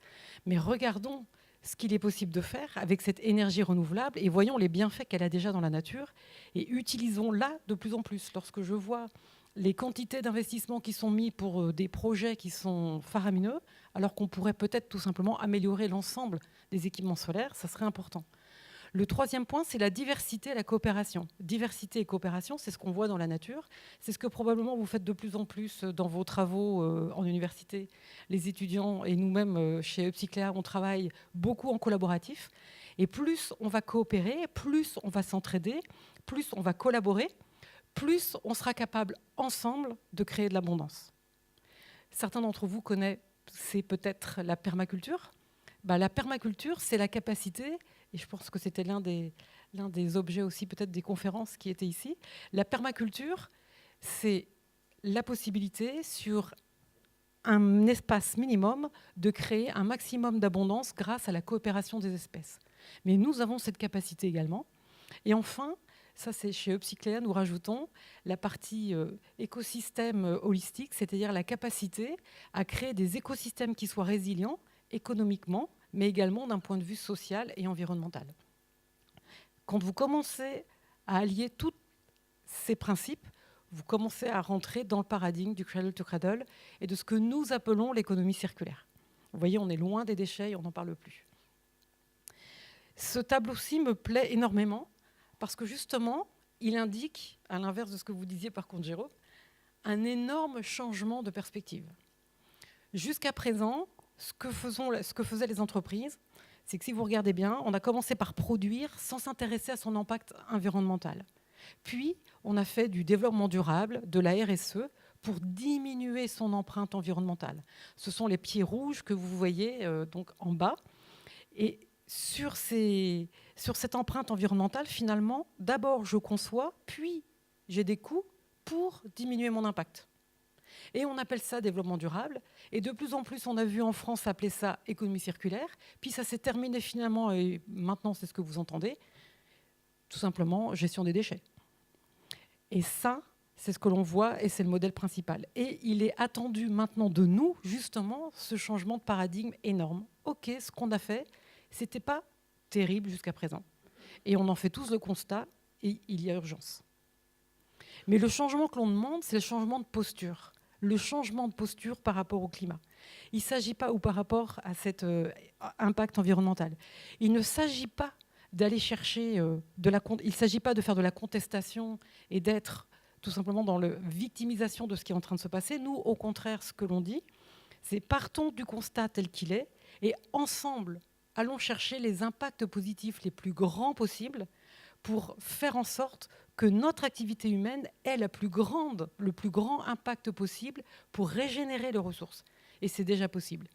Mais regardons ce qu'il est possible de faire avec cette énergie renouvelable et voyons les bienfaits qu'elle a déjà dans la nature et utilisons-la de plus en plus. Lorsque je vois les quantités d'investissements qui sont mis pour des projets qui sont faramineux, alors qu'on pourrait peut-être tout simplement améliorer l'ensemble des équipements solaires, ça serait important. Le troisième point, c'est la diversité et la coopération. Diversité et coopération, c'est ce qu'on voit dans la nature. C'est ce que probablement vous faites de plus en plus dans vos travaux en université. Les étudiants et nous-mêmes chez Upcycléa, on travaille beaucoup en collaboratif. Et plus on va coopérer, plus on va s'entraider, plus on va collaborer, plus on sera capable ensemble de créer de l'abondance. Certains d'entre vous connaissent peut-être la permaculture. La permaculture, c'est la capacité, et je pense que c'était l'un des objets aussi peut-être des conférences qui étaient ici, la permaculture, c'est la possibilité sur un espace minimum de créer un maximum d'abondance grâce à la coopération des espèces. Mais nous avons cette capacité également. Et enfin, ça c'est chez Upcycléa, nous rajoutons la partie écosystème holistique, c'est-à-dire la capacité à créer des écosystèmes qui soient résilients économiquement, mais également d'un point de vue social et environnemental. Quand vous commencez à allier tous ces principes, vous commencez à rentrer dans le paradigme du cradle to cradle et de ce que nous appelons l'économie circulaire. Vous voyez, on est loin des déchets et on n'en parle plus. Ce tableau-ci me plaît énormément parce que justement, il indique, à l'inverse de ce que vous disiez par contre, Jérôme, un énorme changement de perspective. Jusqu'à présent, ce que faisaient les entreprises, c'est que si vous regardez bien, on a commencé par produire sans s'intéresser à son impact environnemental. Puis, on a fait du développement durable, de la RSE, pour diminuer son empreinte environnementale. Ce sont les pieds rouges que vous voyez donc en bas. Et sur cette empreinte environnementale, finalement, d'abord je conçois, puis j'ai des coûts pour diminuer mon impact. Et on appelle ça développement durable. Et de plus en plus, on a vu en France appeler ça économie circulaire. Puis ça s'est terminé finalement, et maintenant c'est ce que vous entendez, tout simplement gestion des déchets. Et ça, c'est ce que l'on voit et c'est le modèle principal. Et il est attendu maintenant de nous, justement, ce changement de paradigme énorme. OK, ce qu'on a fait, c'était pas terrible jusqu'à présent. Et on en fait tous le constat et il y a urgence. Mais le changement que l'on demande, c'est le changement de posture. Le changement de posture par rapport au climat. Il ne s'agit pas, ou par rapport à cet impact environnemental, il ne s'agit pas d'aller chercher il ne s'agit pas de faire de la contestation et d'être tout simplement dans la victimisation de ce qui est en train de se passer. Nous, au contraire, ce que l'on dit, c'est partons du constat tel qu'il est et ensemble, allons chercher les impacts positifs les plus grands possibles pour faire en sorte que notre activité humaine ait le plus grand impact possible pour régénérer les ressources. Et c'est déjà possible.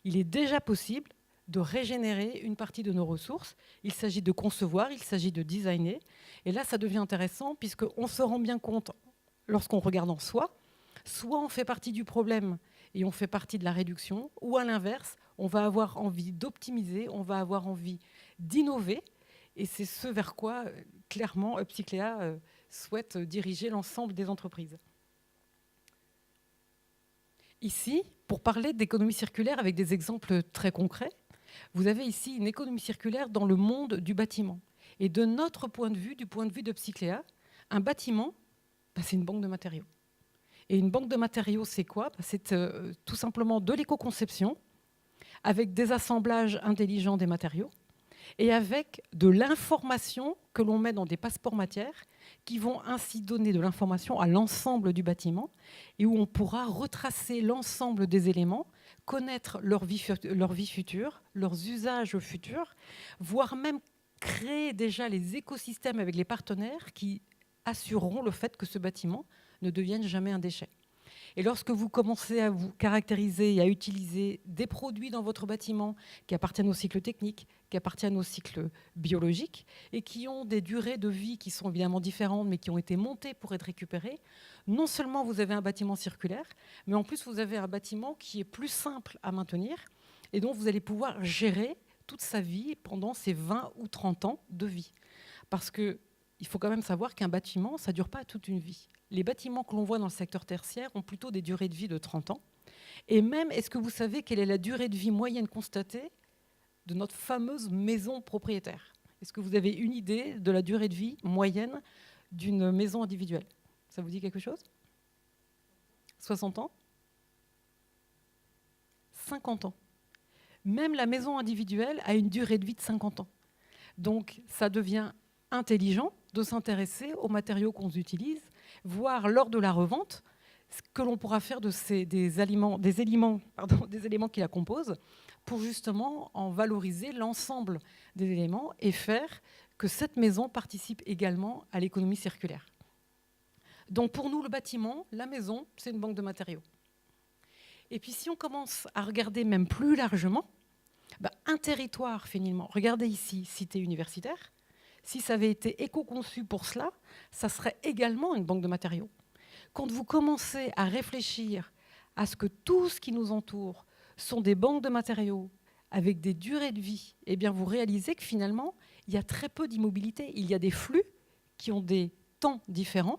Il est déjà possible de régénérer une partie de nos ressources. Il s'agit de concevoir, il s'agit de designer. Et là, ça devient intéressant puisqu'on se rend bien compte, lorsqu'on regarde en soi, soit on fait partie du problème et on fait partie de la réduction, ou à l'inverse, on va avoir envie d'optimiser, on va avoir envie d'innover. Et c'est ce vers quoi, clairement, Upcycléa souhaite diriger l'ensemble des entreprises. Ici, pour parler d'économie circulaire avec des exemples très concrets, vous avez ici une économie circulaire dans le monde du bâtiment. Et de notre point de vue, du point de vue d'Upcycléa, un bâtiment, c'est une banque de matériaux. Et une banque de matériaux, c'est quoi ? C'est tout simplement de l'éco-conception, avec des assemblages intelligents des matériaux, et avec de l'information que l'on met dans des passeports matières qui vont ainsi donner de l'information à l'ensemble du bâtiment et où on pourra retracer l'ensemble des éléments, connaître leur vie future, leurs usages futurs, voire même créer déjà les écosystèmes avec les partenaires qui assureront le fait que ce bâtiment ne devienne jamais un déchet. Et lorsque vous commencez à vous caractériser et à utiliser des produits dans votre bâtiment qui appartiennent au cycle technique, qui appartiennent au cycle biologique et qui ont des durées de vie qui sont évidemment différentes mais qui ont été montées pour être récupérées, non seulement vous avez un bâtiment circulaire, mais en plus vous avez un bâtiment qui est plus simple à maintenir et dont vous allez pouvoir gérer toute sa vie pendant ces 20 ou 30 ans de vie. Parce qu'il faut quand même savoir qu'un bâtiment, ça ne dure pas toute une vie. Les bâtiments que l'on voit dans le secteur tertiaire ont plutôt des durées de vie de 30 ans. Et même, est-ce que vous savez quelle est la durée de vie moyenne constatée de notre fameuse maison propriétaire ? Est-ce que vous avez une idée de la durée de vie moyenne d'une maison individuelle ? Ça vous dit quelque chose ? 60 ans ? 50 ans. Même la maison individuelle a une durée de vie de 50 ans. Donc, ça devient intelligent de s'intéresser aux matériaux qu'on utilise, voire lors de la revente, ce que l'on pourra faire des éléments qui la composent, pour justement en valoriser l'ensemble des éléments et faire que cette maison participe également à l'économie circulaire. Donc pour nous, le bâtiment, la maison, c'est une banque de matériaux. Et puis si on commence à regarder même plus largement, un territoire finalement, regardez ici, cité universitaire, si ça avait été éco-conçu pour cela, ça serait également une banque de matériaux. Quand vous commencez à réfléchir à ce que tout ce qui nous entoure sont des banques de matériaux avec des durées de vie, eh bien vous réalisez que finalement, il y a très peu d'immobilité. Il y a des flux qui ont des temps différents,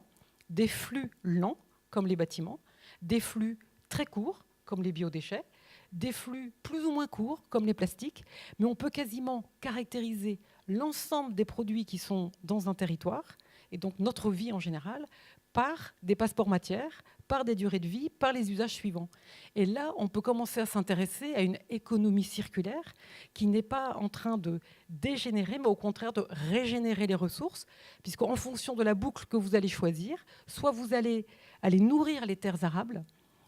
des flux lents, comme les bâtiments, des flux très courts, comme les biodéchets, des flux plus ou moins courts, comme les plastiques, mais on peut quasiment caractériser l'ensemble des produits qui sont dans un territoire, et donc notre vie en général, par des passeports matières, par des durées de vie, par les usages suivants. Et là, on peut commencer à s'intéresser à une économie circulaire qui n'est pas en train de dégénérer, mais au contraire de régénérer les ressources, puisqu'en fonction de la boucle que vous allez choisir, soit vous allez aller nourrir les terres arables,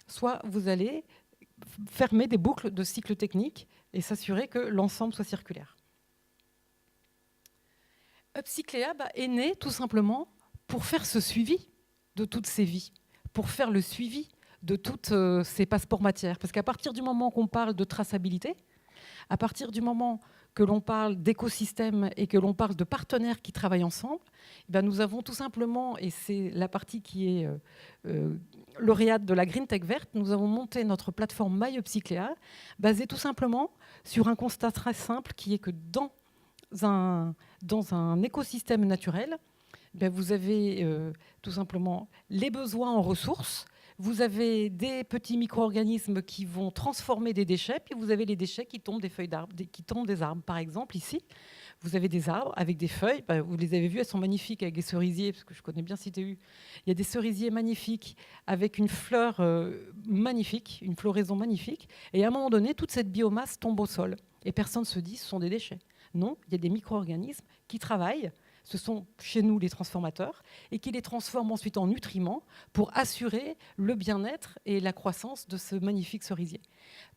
soit vous allez fermer des boucles de cycle technique et s'assurer que l'ensemble soit circulaire. Upcycléa est né tout simplement pour faire ce suivi de toutes ces vies, pour faire le suivi de toutes ces passeports matières. Parce qu'à partir du moment qu'on parle de traçabilité, à partir du moment que l'on parle d'écosystème et que l'on parle de partenaires qui travaillent ensemble, nous avons tout simplement, et c'est la partie qui est lauréate de la Green Tech verte, nous avons monté notre plateforme MyUpcycléa, basée tout simplement sur un constat très simple qui est que dans un écosystème naturel, vous avez tout simplement les besoins en ressources, vous avez des petits micro-organismes qui vont transformer des déchets, puis vous avez les déchets qui tombent des feuilles d'arbres, qui tombent des arbres. Par exemple, ici, vous avez des arbres avec des feuilles, vous les avez vues, elles sont magnifiques avec des cerisiers, parce que je connais bien CTU. Il y a des cerisiers magnifiques avec une fleur magnifique, une floraison magnifique, et à un moment donné, toute cette biomasse tombe au sol. Et personne ne se dit ce sont des déchets. Non, il y a des micro-organismes qui travaillent, ce sont chez nous les transformateurs, et qui les transforment ensuite en nutriments pour assurer le bien-être et la croissance de ce magnifique cerisier.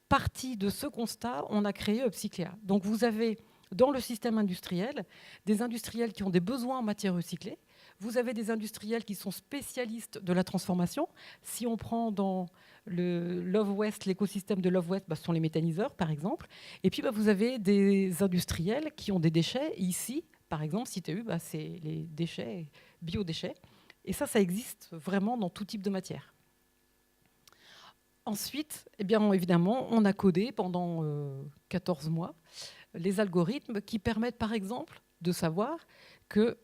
Parti de ce constat, on a créé Upcycléa. Donc vous avez dans le système industriel des industriels qui ont des besoins en matière recyclée, vous avez des industriels qui sont spécialistes de la transformation. Si on prend dans le Love West, l'écosystème de Love West, ce sont les méthaniseurs par exemple, et puis vous avez des industriels qui ont des déchets ici. Par exemple, CTU, c'est les déchets, biodéchets. Et ça existe vraiment dans tout type de matière. Ensuite, évidemment, on a codé pendant 14 mois les algorithmes qui permettent, par exemple, de savoir que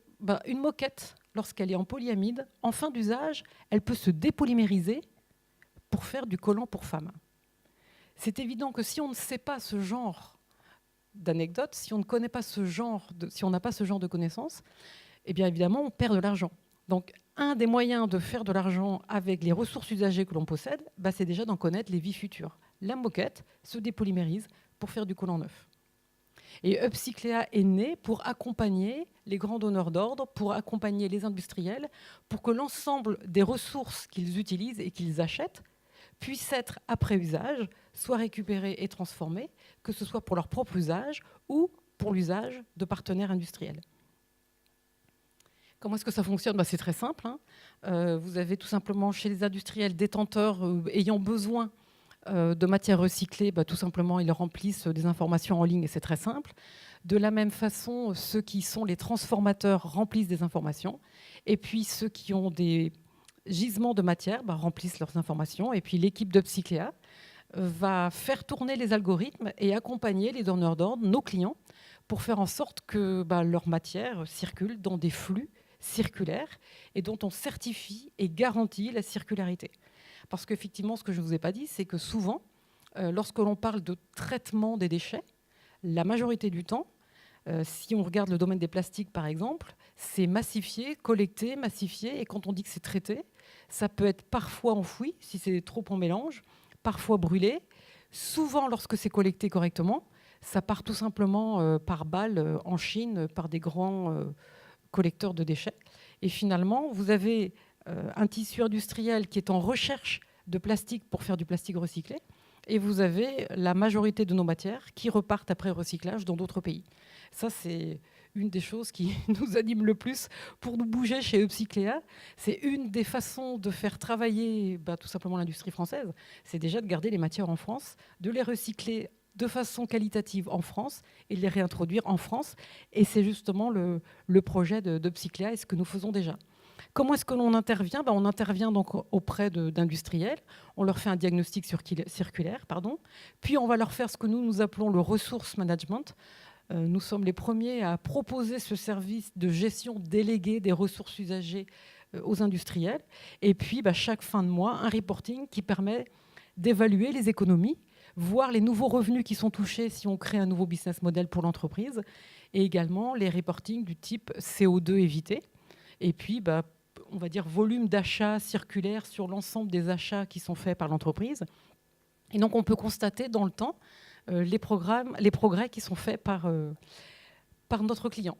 une moquette, lorsqu'elle est en polyamide, en fin d'usage, elle peut se dépolymériser pour faire du collant pour femmes. C'est évident que si on ne sait pas ce genre d'anecdotes, si on ne connaît pas si on n'a pas ce genre de connaissances, évidemment, on perd de l'argent. Donc, un des moyens de faire de l'argent avec les ressources usagées que l'on possède, c'est déjà d'en connaître les vies futures. La moquette se dépolymérise pour faire du collant neuf. Et Upcycléa est né pour accompagner les grands donneurs d'ordre, pour accompagner les industriels, pour que l'ensemble des ressources qu'ils utilisent et qu'ils achètent puissent être, après usage, soit récupérées et transformées, que ce soit pour leur propre usage ou pour l'usage de partenaires industriels. Comment est-ce que ça fonctionne ? C'est très simple. Vous avez tout simplement chez les industriels détenteurs ayant besoin de matières recyclées, tout simplement, ils remplissent des informations en ligne et c'est très simple. De la même façon, ceux qui sont les transformateurs remplissent des informations. Et puis ceux qui ont des gisements de matière remplissent leurs informations. Et puis l'équipe d'Upcycléa va faire tourner les algorithmes et accompagner les donneurs d'ordre, nos clients, pour faire en sorte que leur matière circule dans des flux circulaires et dont on certifie et garantit la circularité. Parce qu'effectivement, ce que je ne vous ai pas dit, c'est que souvent, lorsque l'on parle de traitement des déchets, la majorité du temps, si on regarde le domaine des plastiques par exemple, c'est massifié, collecté, massifié, et quand on dit que c'est traité, ça peut être parfois enfoui, si c'est trop en mélange, parfois brûlé. Souvent, lorsque c'est collecté correctement, ça part tout simplement par balle en Chine, par des grands collecteurs de déchets. Et finalement, vous avez un tissu industriel qui est en recherche de plastique pour faire du plastique recyclé, et vous avez la majorité de nos matières qui repartent après recyclage dans d'autres pays. Ça, c'est une des choses qui nous anime le plus pour nous bouger chez Upcycléa. C'est une des façons de faire travailler tout simplement l'industrie française. C'est déjà de garder les matières en France, de les recycler de façon qualitative en France et de les réintroduire en France. Et c'est justement le projet d'Upcycléa et ce que nous faisons déjà. Comment est-ce que l'on intervient ? On intervient donc auprès d'industriels, on leur fait un diagnostic circulaire, puis on va leur faire ce que nous appelons le resource management. Nous sommes les premiers à proposer ce service de gestion déléguée des ressources usagées aux industriels. Et puis, chaque fin de mois, un reporting qui permet d'évaluer les économies, voir les nouveaux revenus qui sont touchés si on crée un nouveau business model pour l'entreprise, et également les reportings du type CO2 évité. Et puis, on va dire volume d'achat circulaire sur l'ensemble des achats qui sont faits par l'entreprise. Et donc, on peut constater dans le temps les progrès qui sont faits par notre client.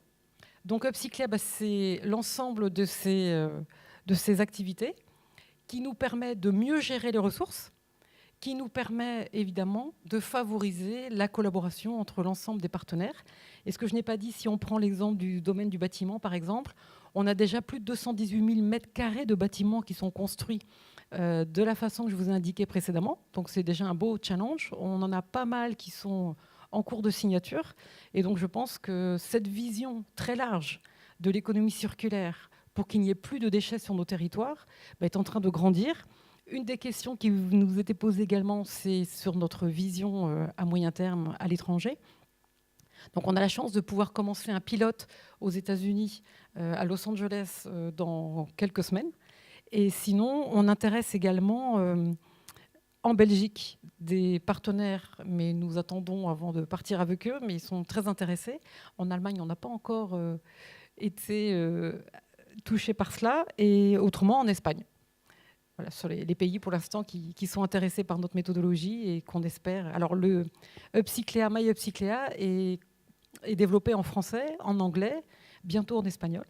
Donc, Upcycléa, c'est l'ensemble de ces activités qui nous permet de mieux gérer les ressources, qui nous permet évidemment de favoriser la collaboration entre l'ensemble des partenaires. Et ce que je n'ai pas dit, si on prend l'exemple du domaine du bâtiment, par exemple, on a déjà plus de 218 000 mètres carrés de bâtiments qui sont construits de la façon que je vous ai indiqué précédemment. Donc c'est déjà un beau challenge. On en a pas mal qui sont en cours de signature. Et donc je pense que cette vision très large de l'économie circulaire pour qu'il n'y ait plus de déchets sur nos territoires est en train de grandir. Une des questions qui nous était posée également, c'est sur notre vision à moyen terme à l'étranger. Donc on a la chance de pouvoir commencer un pilote aux États-Unis, à Los Angeles, dans quelques semaines. Et sinon, on intéresse également en Belgique des partenaires, mais nous attendons avant de partir avec eux, mais ils sont très intéressés. En Allemagne, on n'a pas encore été touché par cela, et autrement en Espagne. Voilà, sur les pays pour l'instant qui sont intéressés par notre méthodologie et qu'on espère. Alors le Upcycléa, My Upcycléa est développé en français, en anglais, bientôt en espagnol.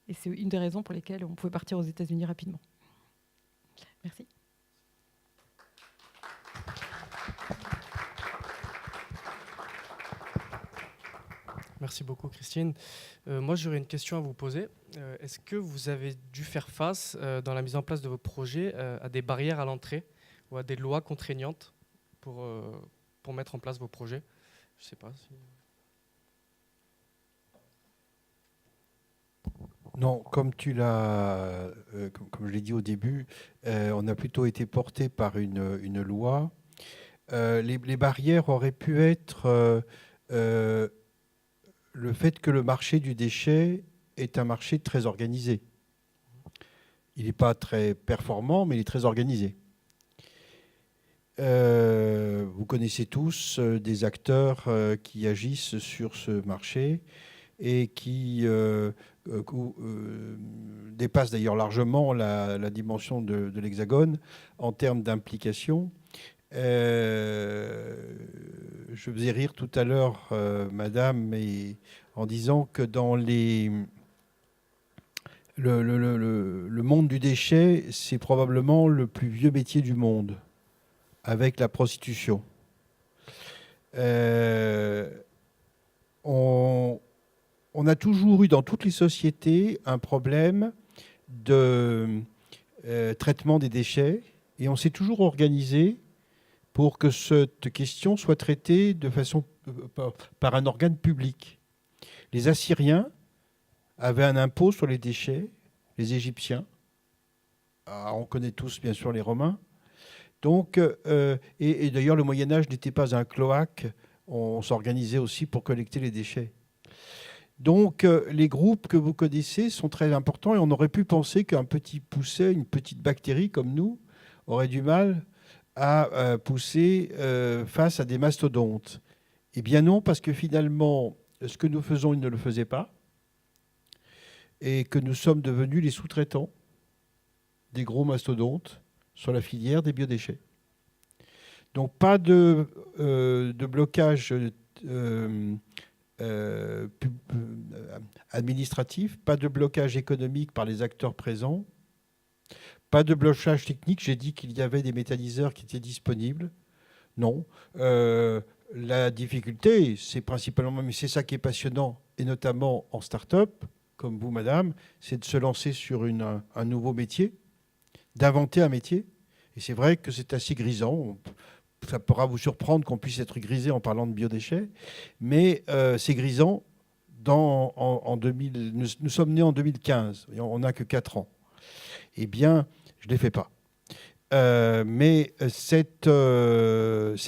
Et c'est une des raisons pour lesquelles on pouvait partir aux États-Unis rapidement. Merci. Merci beaucoup, Christine. Moi, j'aurais une question à vous poser. Est-ce que vous avez dû faire face, dans la mise en place de vos projets, à des barrières à l'entrée ou à des lois contraignantes pour mettre en place vos projets ? Je ne sais pas si... Non, comme tu l'as, comme je l'ai dit au début, on a plutôt été porté par une loi. Les barrières auraient pu être le fait que le marché du déchet est un marché très organisé. Il n'est pas très performant, mais il est très organisé. Vous connaissez tous des acteurs qui agissent sur ce marché et qui dépassent d'ailleurs largement la dimension de l'Hexagone en termes d'implication. Je faisais rire tout à l'heure, madame, en disant que dans le monde du déchet, c'est probablement le plus vieux métier du monde, avec la prostitution. On a toujours eu dans toutes les sociétés un problème de traitement des déchets, et on s'est toujours organisé pour que cette question soit traitée de façon par un organe public. Les Assyriens avaient un impôt sur les déchets, les Égyptiens, on connaît tous bien sûr les Romains. Donc, et d'ailleurs le Moyen-Âge n'était pas un cloaque, on s'organisait aussi pour collecter les déchets. Donc les groupes que vous connaissez sont très importants, et on aurait pu penser qu'un petit pousset, une petite bactérie comme nous, aurait du mal à pousser face à des mastodontes. Eh bien non, parce que finalement, ce que nous faisons, ils ne le faisaient pas, et que nous sommes devenus les sous-traitants des gros mastodontes sur la filière des biodéchets. Donc pas de blocage administratif, pas de blocage économique par les acteurs présents, pas de blocage technique. J'ai dit qu'il y avait des méthaniseurs qui étaient disponibles. Non. La difficulté, c'est principalement, mais c'est ça qui est passionnant, et notamment en start-up, comme vous, madame, c'est de se lancer sur un nouveau métier, d'inventer un métier. Et c'est vrai que c'est assez grisant. Ça pourra vous surprendre qu'on puisse être grisé en parlant de biodéchets, mais c'est grisant. En 2000, nous sommes nés en 2015, et on n'a que 4 ans. Eh bien, je ne les fais pas. Mais c'est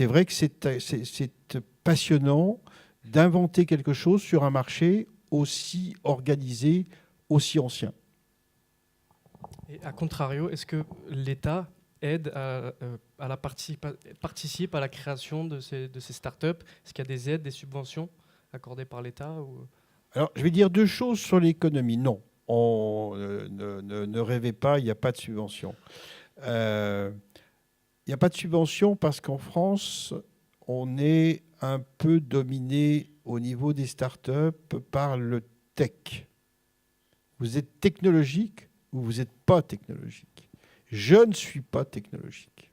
vrai que c'est passionnant d'inventer quelque chose sur un marché aussi organisé, aussi ancien. Et à contrario, est-ce que l'État aide participe à la création de ces startups? Est-ce qu'il y a des aides, des subventions accordées par l'État ou... Alors, je vais dire 2 choses sur l'économie. Non, ne rêvez pas, il n'y a pas de subvention. Il n'y a pas de subvention parce qu'en France, on est un peu dominé au niveau des startups par le tech. Vous êtes technologique ou vous n'êtes pas technologique. Je ne suis pas technologique.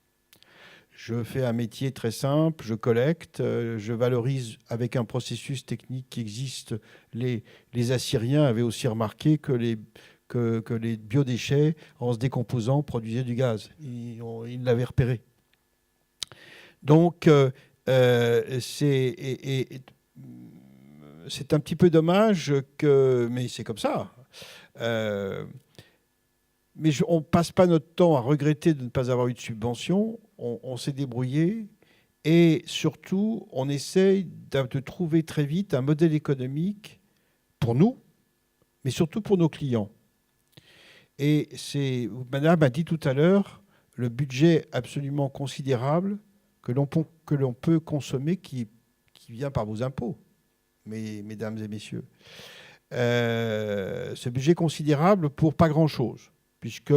Je fais un métier très simple, je collecte, je valorise avec un processus technique qui existe. Les Assyriens avaient aussi remarqué que les biodéchets, en se décomposant, produisaient du gaz. Ils l'avaient repéré. Donc, c'est un petit peu dommage, mais c'est comme ça. Mais on ne passe pas notre temps à regretter de ne pas avoir eu de subvention. On s'est débrouillé. Et surtout, on essaye de trouver très vite un modèle économique pour nous, mais surtout pour nos clients. Et madame a dit tout à l'heure, le budget absolument considérable que l'on peut consommer qui vient par vos impôts, mesdames et messieurs. Ce budget considérable pour pas grand-chose, puisque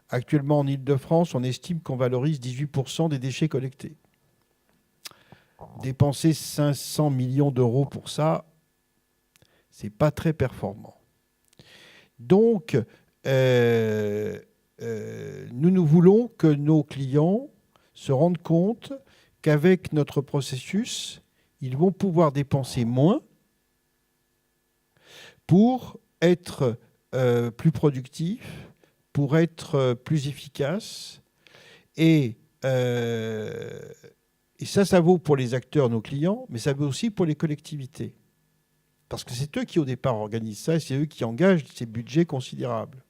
actuellement en Île-de-France, on estime qu'on valorise 18% des déchets collectés. Dépenser 500 millions d'euros pour ça, c'est pas très performant. Donc, nous voulons que nos clients se rendent compte qu'avec notre processus, ils vont pouvoir dépenser moins pour être plus productifs, pour être plus efficaces. Et ça vaut pour les acteurs, nos clients, mais ça vaut aussi pour les collectivités. Parce que c'est eux qui, au départ, organisent ça et c'est eux qui engagent ces budgets considérables.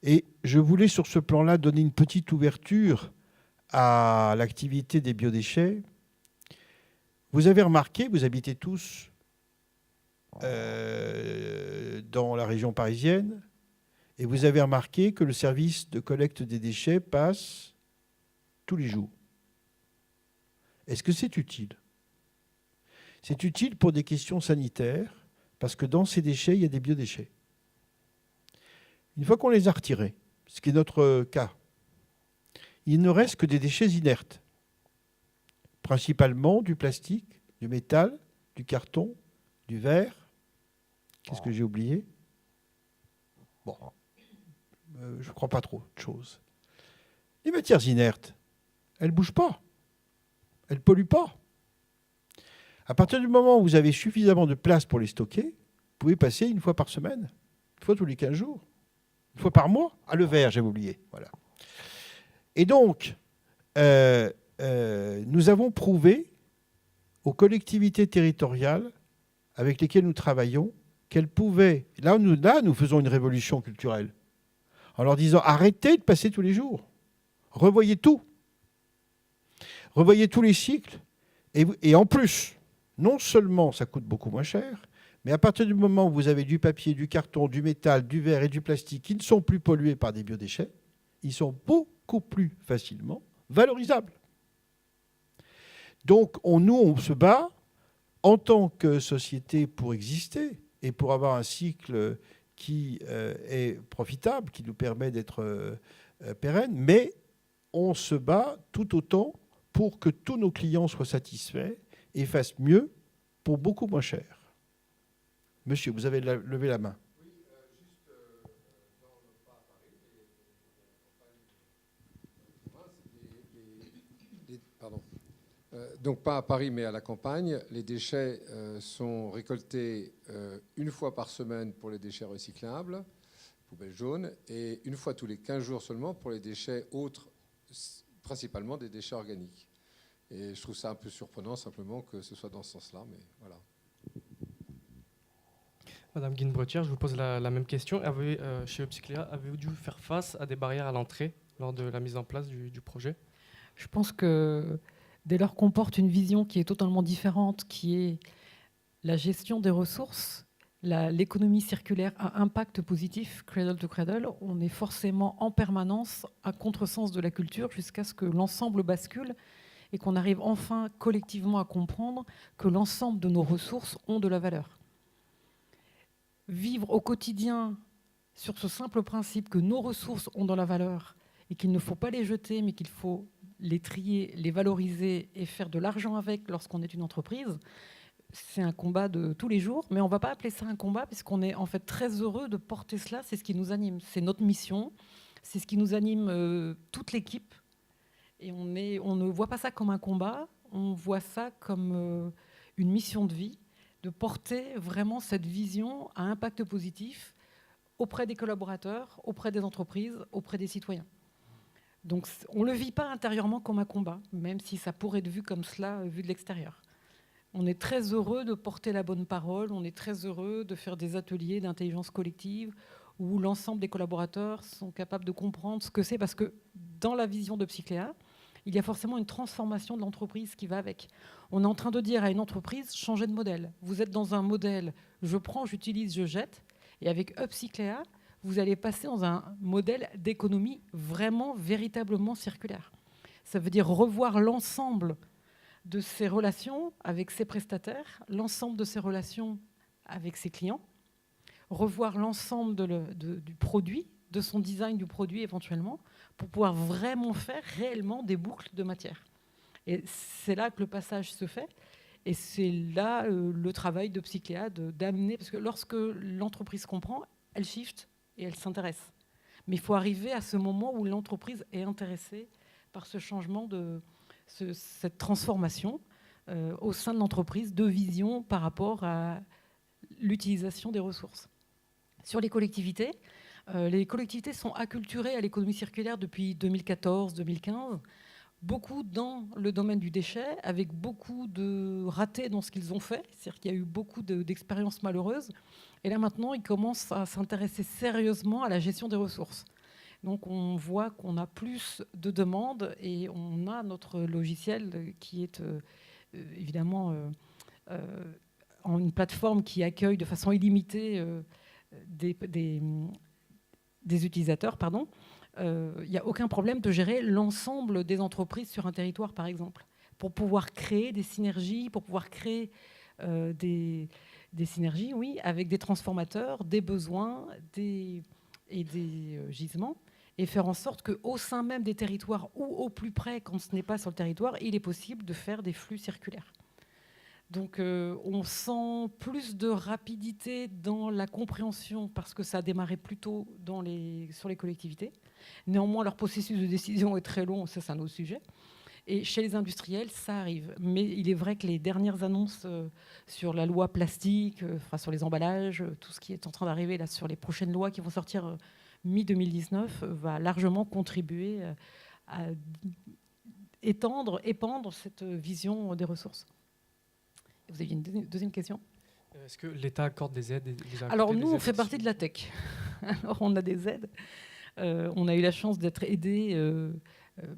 Et je voulais, sur ce plan-là, donner une petite ouverture à l'activité des biodéchets. Vous avez remarqué, vous habitez tous dans la région parisienne, et vous avez remarqué que le service de collecte des déchets passe tous les jours. Est-ce que c'est utile ? C'est utile pour des questions sanitaires, parce que dans ces déchets, il y a des biodéchets. Une fois qu'on les a retirés, ce qui est notre cas, il ne reste que des déchets inertes, principalement du plastique, du métal, du carton, du verre. Qu'est-ce que j'ai oublié ? Bon, je ne crois pas trop de choses. Les matières inertes, elles ne bougent pas, elles ne polluent pas. À partir du moment où vous avez suffisamment de place pour les stocker, vous pouvez passer une fois par semaine, une fois tous les 15 jours, une fois par mois. Ah, le verre, j'avais oublié. Voilà. Et donc, nous avons prouvé aux collectivités territoriales avec lesquelles nous travaillons qu'elles pouvaient... Là, nous faisons une révolution culturelle en leur disant arrêtez de passer tous les jours. Revoyez tout. Revoyez tous les cycles. Et en plus, non seulement ça coûte beaucoup moins cher, mais à partir du moment où vous avez du papier, du carton, du métal, du verre et du plastique qui ne sont plus pollués par des biodéchets, ils sont beaucoup plus facilement valorisables. Donc, on se bat en tant que société pour exister et pour avoir un cycle qui est profitable, qui nous permet d'être pérenne, mais on se bat tout autant pour que tous nos clients soient satisfaits et fassent mieux pour beaucoup moins cher? Monsieur, vous avez levé la main. Pardon. Donc pas à Paris, mais à la campagne. Les déchets sont récoltés une fois par semaine pour les déchets recyclables, poubelles jaunes, et une fois tous les 15 jours seulement pour les déchets autres, principalement des déchets organiques. Et je trouve ça un peu surprenant simplement que ce soit dans ce sens-là, mais voilà. Madame Guinbretière, je vous pose la même question. Chez Upcycléa, avez-vous dû faire face à des barrières à l'entrée lors de la mise en place du projet? Je pense que dès lors qu'on porte une vision qui est totalement différente, qui est la gestion des ressources, l'économie circulaire à impact positif, cradle to cradle, on est forcément en permanence à contresens de la culture jusqu'à ce que l'ensemble bascule et qu'on arrive enfin collectivement à comprendre que l'ensemble de nos ressources ont de la valeur. Vivre au quotidien sur ce simple principe que nos ressources ont de la valeur et qu'il ne faut pas les jeter, mais qu'il faut les trier, les valoriser et faire de l'argent avec lorsqu'on est une entreprise, c'est un combat de tous les jours. Mais on ne va pas appeler ça un combat puisqu'on est en fait très heureux de porter cela. C'est ce qui nous anime, c'est notre mission, c'est ce qui nous anime toute l'équipe. Et on ne voit pas ça comme un combat, on voit ça comme une mission de vie, de porter vraiment cette vision à impact positif auprès des collaborateurs, auprès des entreprises, auprès des citoyens. Donc on ne le vit pas intérieurement comme un combat, même si ça pourrait être vu comme cela, vu de l'extérieur. On est très heureux de porter la bonne parole, on est très heureux de faire des ateliers d'intelligence collective où l'ensemble des collaborateurs sont capables de comprendre ce que c'est, parce que dans la vision de Upcycléa, il y a forcément une transformation de l'entreprise qui va avec. On est en train de dire à une entreprise, changez de modèle. Vous êtes dans un modèle, je prends, j'utilise, je jette. Et avec Upcycléa, vous allez passer dans un modèle d'économie vraiment, véritablement circulaire. Ça veut dire revoir l'ensemble de ses relations avec ses prestataires, l'ensemble de ses relations avec ses clients, revoir l'ensemble du produit, de son design du produit éventuellement, pour pouvoir vraiment faire réellement des boucles de matière. Et c'est là que le passage se fait. Et c'est là le travail de Upcycléa d'amener, parce que lorsque l'entreprise comprend, elle shift et elle s'intéresse. Mais il faut arriver à ce moment où l'entreprise est intéressée par ce changement, cette transformation au sein de l'entreprise de vision par rapport à l'utilisation des ressources. Sur les collectivités sont acculturées à l'économie circulaire depuis 2014-2015, beaucoup dans le domaine du déchet, avec beaucoup de ratés dans ce qu'ils ont fait. C'est-à-dire qu'il y a eu beaucoup d'expériences malheureuses. Et là, maintenant, ils commencent à s'intéresser sérieusement à la gestion des ressources. Donc, on voit qu'on a plus de demandes et on a notre logiciel qui est évidemment en une plateforme qui accueille de façon illimitée des utilisateurs, pardon. Il n'y a aucun problème de gérer l'ensemble des entreprises sur un territoire, par exemple, pour pouvoir créer des synergies, pour pouvoir créer des synergies, oui, avec des transformateurs, des besoins et des gisements, et faire en sorte qu'au sein même des territoires ou au plus près, quand ce n'est pas sur le territoire, il est possible de faire des flux circulaires. Donc on sent plus de rapidité dans la compréhension parce que ça a démarré plus tôt sur les collectivités. Néanmoins, leur processus de décision est très long, ça c'est un autre sujet. Et chez les industriels, ça arrive. Mais il est vrai que les dernières annonces sur la loi plastique, sur les emballages, tout ce qui est en train d'arriver là sur les prochaines lois qui vont sortir mi-2019, va largement contribuer à épandre cette vision des ressources. Vous aviez une deuxième question ? Est-ce que l'État accorde des aides Alors nous, on fait partie de la tech. Alors on a des aides. On a eu la chance d'être aidés,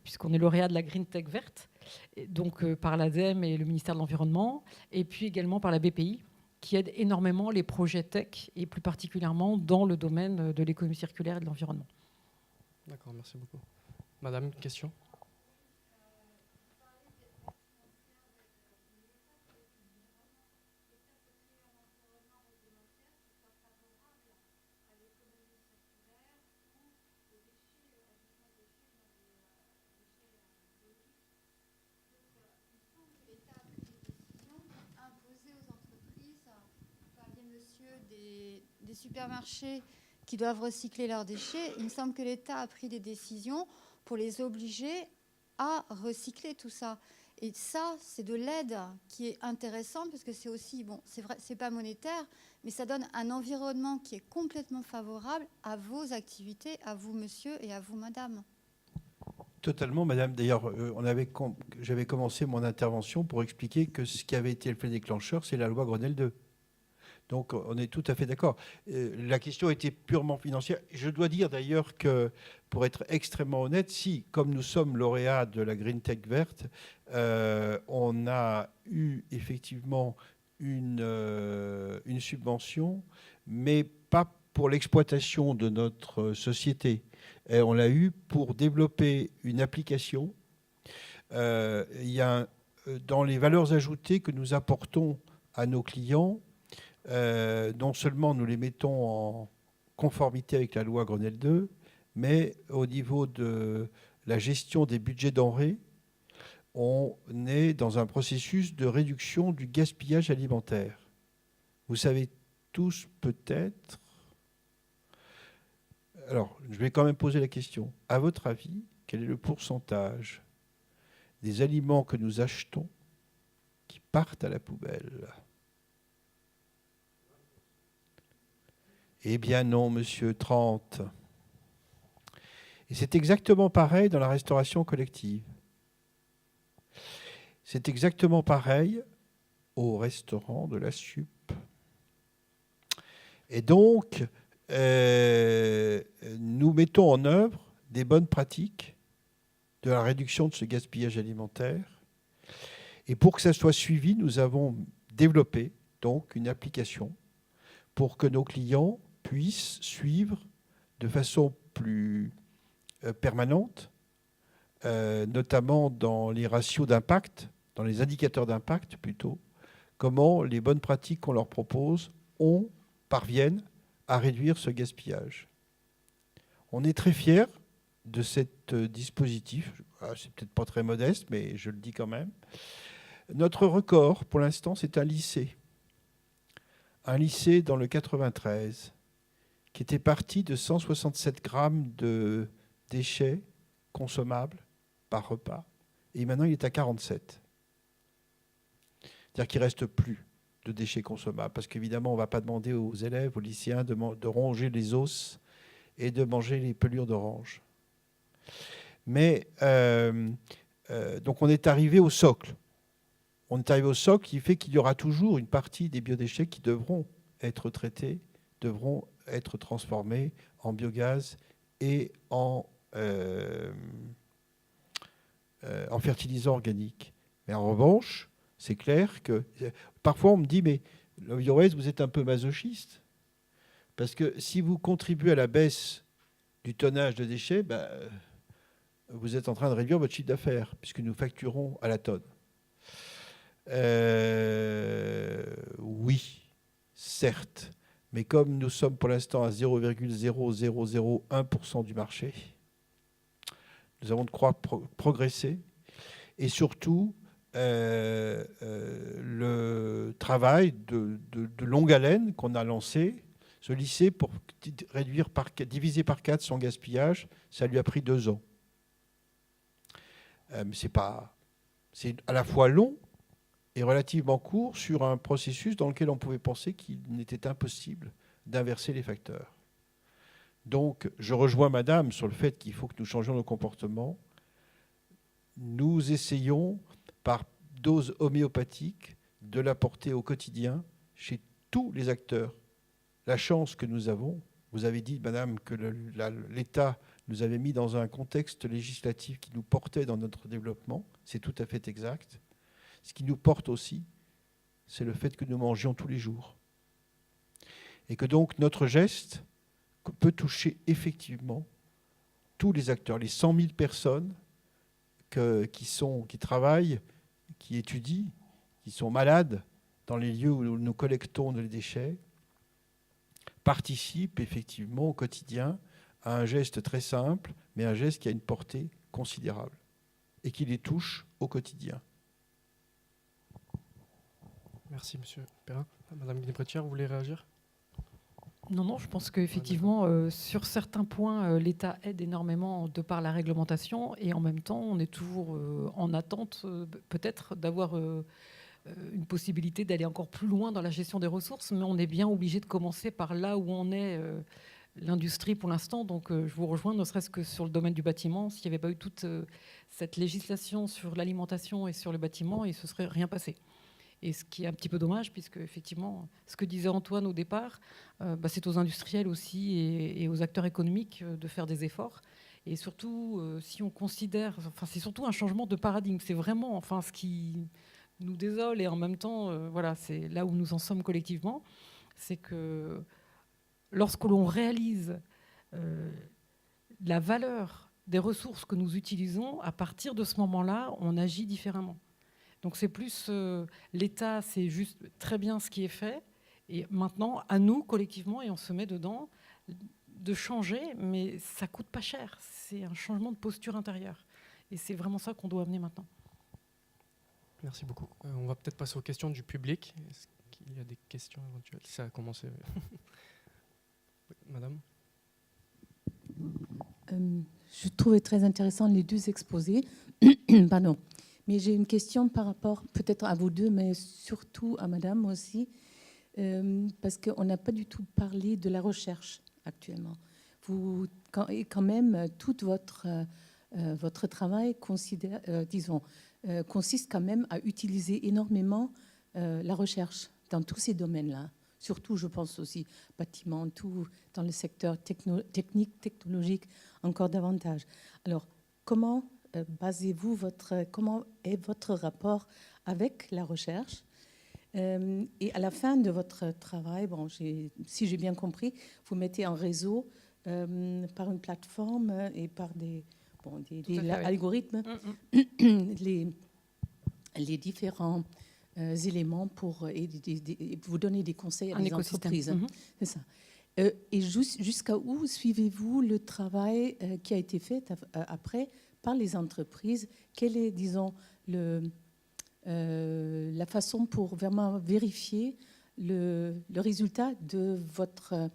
puisqu'on est lauréat de la Green Tech verte, et donc par l'ADEME et le ministère de l'Environnement, et puis également par la BPI, qui aide énormément les projets tech, et plus particulièrement dans le domaine de l'économie circulaire et de l'environnement. D'accord, merci beaucoup. Madame, une question ? des supermarchés qui doivent recycler leurs déchets, il me semble que l'État a pris des décisions pour les obliger à recycler tout ça. Et ça, c'est de l'aide qui est intéressante parce que c'est aussi, bon, c'est vrai, c'est pas monétaire, mais ça donne un environnement qui est complètement favorable à vos activités, à vous, monsieur, et à vous, madame. Totalement, madame. D'ailleurs, j'avais commencé mon intervention pour expliquer que ce qui avait été le fait déclencheur, c'est la loi Grenelle 2. Donc, on est tout à fait d'accord. La question était purement financière. Je dois dire d'ailleurs que, pour être extrêmement honnête, si, comme nous sommes lauréats de la Green Tech verte, on a eu effectivement une subvention, mais pas pour l'exploitation de notre société. Et on l'a eu pour développer une application. Il y a dans les valeurs ajoutées que nous apportons à nos clients, non seulement nous les mettons en conformité avec la loi Grenelle 2, mais au niveau de la gestion des budgets denrées, on est dans un processus de réduction du gaspillage alimentaire. Vous savez tous peut-être... Alors, je vais quand même poser la question. À votre avis, quel est le pourcentage des aliments que nous achetons qui partent à la poubelle ? Eh bien non, monsieur, 30. Et c'est exactement pareil dans la restauration collective. C'est exactement pareil au restaurant de la SUP. Et donc, nous mettons en œuvre des bonnes pratiques de la réduction de ce gaspillage alimentaire. Et pour que ça soit suivi, nous avons développé donc une application pour que nos clients puissent suivre de façon plus permanente, notamment dans les ratios d'impact, dans les indicateurs d'impact plutôt, comment les bonnes pratiques qu'on leur propose parviennent à réduire ce gaspillage. On est très fiers de ce dispositif. C'est peut-être pas très modeste, mais je le dis quand même. Notre record, pour l'instant, c'est un lycée. Un lycée dans le 93, qui était parti de 167 grammes de déchets consommables par repas. Et maintenant, il est à 47. C'est-à-dire qu'il ne reste plus de déchets consommables. Parce qu'évidemment, on ne va pas demander aux élèves, aux lycéens, de ronger les os et de manger les pelures d'orange. Mais, donc, on est arrivé au socle. On est arrivé au socle qui fait qu'il y aura toujours une partie des biodéchets qui devront être traités, devront être transformés en biogaz et en fertilisants organiques. Mais en revanche, c'est clair que parfois on me dit, mais Love Your Waste, vous êtes un peu masochiste. Parce que si vous contribuez à la baisse du tonnage de déchets, vous êtes en train de réduire votre chiffre d'affaires, puisque nous facturons à la tonne. Oui, certes. Mais comme nous sommes pour l'instant à 0,0001% du marché, nous avons de quoi progresser. Et surtout, le travail de longue haleine qu'on a lancé, ce lycée, pour diviser par 4 son gaspillage, ça lui a pris 2 ans. Mais c'est à la fois long et relativement court sur un processus dans lequel on pouvait penser qu'il n'était impossible d'inverser les facteurs. Donc, je rejoins madame sur le fait qu'il faut que nous changions nos comportements. Nous essayons, par dose homéopathique, de l'apporter au quotidien chez tous les acteurs. La chance que nous avons, vous avez dit, madame, que l'État nous avait mis dans un contexte législatif qui nous portait dans notre développement, c'est tout à fait exact. Ce qui nous porte aussi, c'est le fait que nous mangions tous les jours. Et que donc notre geste peut toucher effectivement tous les acteurs, les 100 000 personnes qui travaillent, qui étudient, qui sont malades dans les lieux où nous collectons les déchets, participent effectivement au quotidien à un geste très simple, mais un geste qui a une portée considérable et qui les touche au quotidien. Merci, monsieur Perrin. Madame Guéné-Brettière, vous voulez réagir ? Non, je pense qu'effectivement, sur certains points, l'État aide énormément de par la réglementation et en même temps, on est toujours en attente peut-être d'avoir une possibilité d'aller encore plus loin dans la gestion des ressources, mais on est bien obligé de commencer par là où on est l'industrie pour l'instant. Donc je vous rejoins, ne serait-ce que sur le domaine du bâtiment. S'il n'y avait pas eu toute cette législation sur l'alimentation et sur le bâtiment, il ne se serait rien passé. Et ce qui est un petit peu dommage, puisque effectivement, ce que disait Antoine au départ, c'est aux industriels aussi et aux acteurs économiques de faire des efforts. Et surtout, si on considère, enfin, c'est surtout un changement de paradigme. C'est vraiment, enfin, ce qui nous désole et en même temps, voilà, c'est là où nous en sommes collectivement, c'est que lorsque l'on réalise la valeur des ressources que nous utilisons, à partir de ce moment-là, on agit différemment. Donc c'est plus l'État, c'est juste très bien ce qui est fait. Et maintenant, à nous, collectivement, et on se met dedans, de changer, mais ça coûte pas cher. C'est un changement de posture intérieure. Et c'est vraiment ça qu'on doit amener maintenant. Merci beaucoup. On va peut-être passer aux questions du public. Est-ce qu'il y a des questions éventuelles? Ça a commencé. Madame? Je trouvais très intéressant les deux exposés. Pardon. Mais j'ai une question par rapport peut-être à vous deux, mais surtout à madame aussi, parce qu'on n'a pas du tout parlé de la recherche actuellement. Vous, quand même, tout votre travail consiste quand même à utiliser énormément la recherche dans tous ces domaines-là. Surtout, je pense aussi, bâtiment, tout dans le secteur technique, technologique, encore davantage. Alors, comment comment est votre rapport avec la recherche? Et à la fin de votre travail, bon, si j'ai bien compris, vous mettez en réseau par une plateforme et par des algorithmes les différents éléments pour vous donner des conseils à des entreprises. C'est ça. Et jusqu'à où suivez-vous le travail qui a été fait après par les entreprises? Quelle est, disons, la façon pour vraiment vérifier le résultat de votre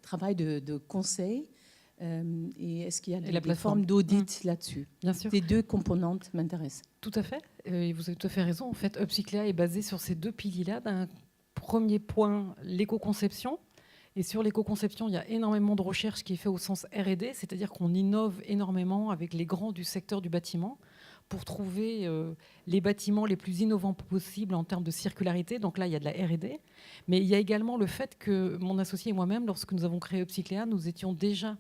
travail de conseil? Et est-ce qu'il y a des formes d'audit là-dessus? Bien sûr. Ces deux composantes m'intéressent. Tout à fait. Et vous avez tout à fait raison. En fait, Upcycléa est basé sur ces deux piliers-là. D'un premier point, l'éco-conception. Et sur l'éco-conception, il y a énormément de recherche qui est faite au sens R&D, c'est-à-dire qu'on innove énormément avec les grands du secteur du bâtiment pour trouver les bâtiments les plus innovants possibles en termes de circularité. Donc là, il y a de la R&D. Mais il y a également le fait que mon associé et moi-même, lorsque nous avons créé Upcycléa, nous étions déjà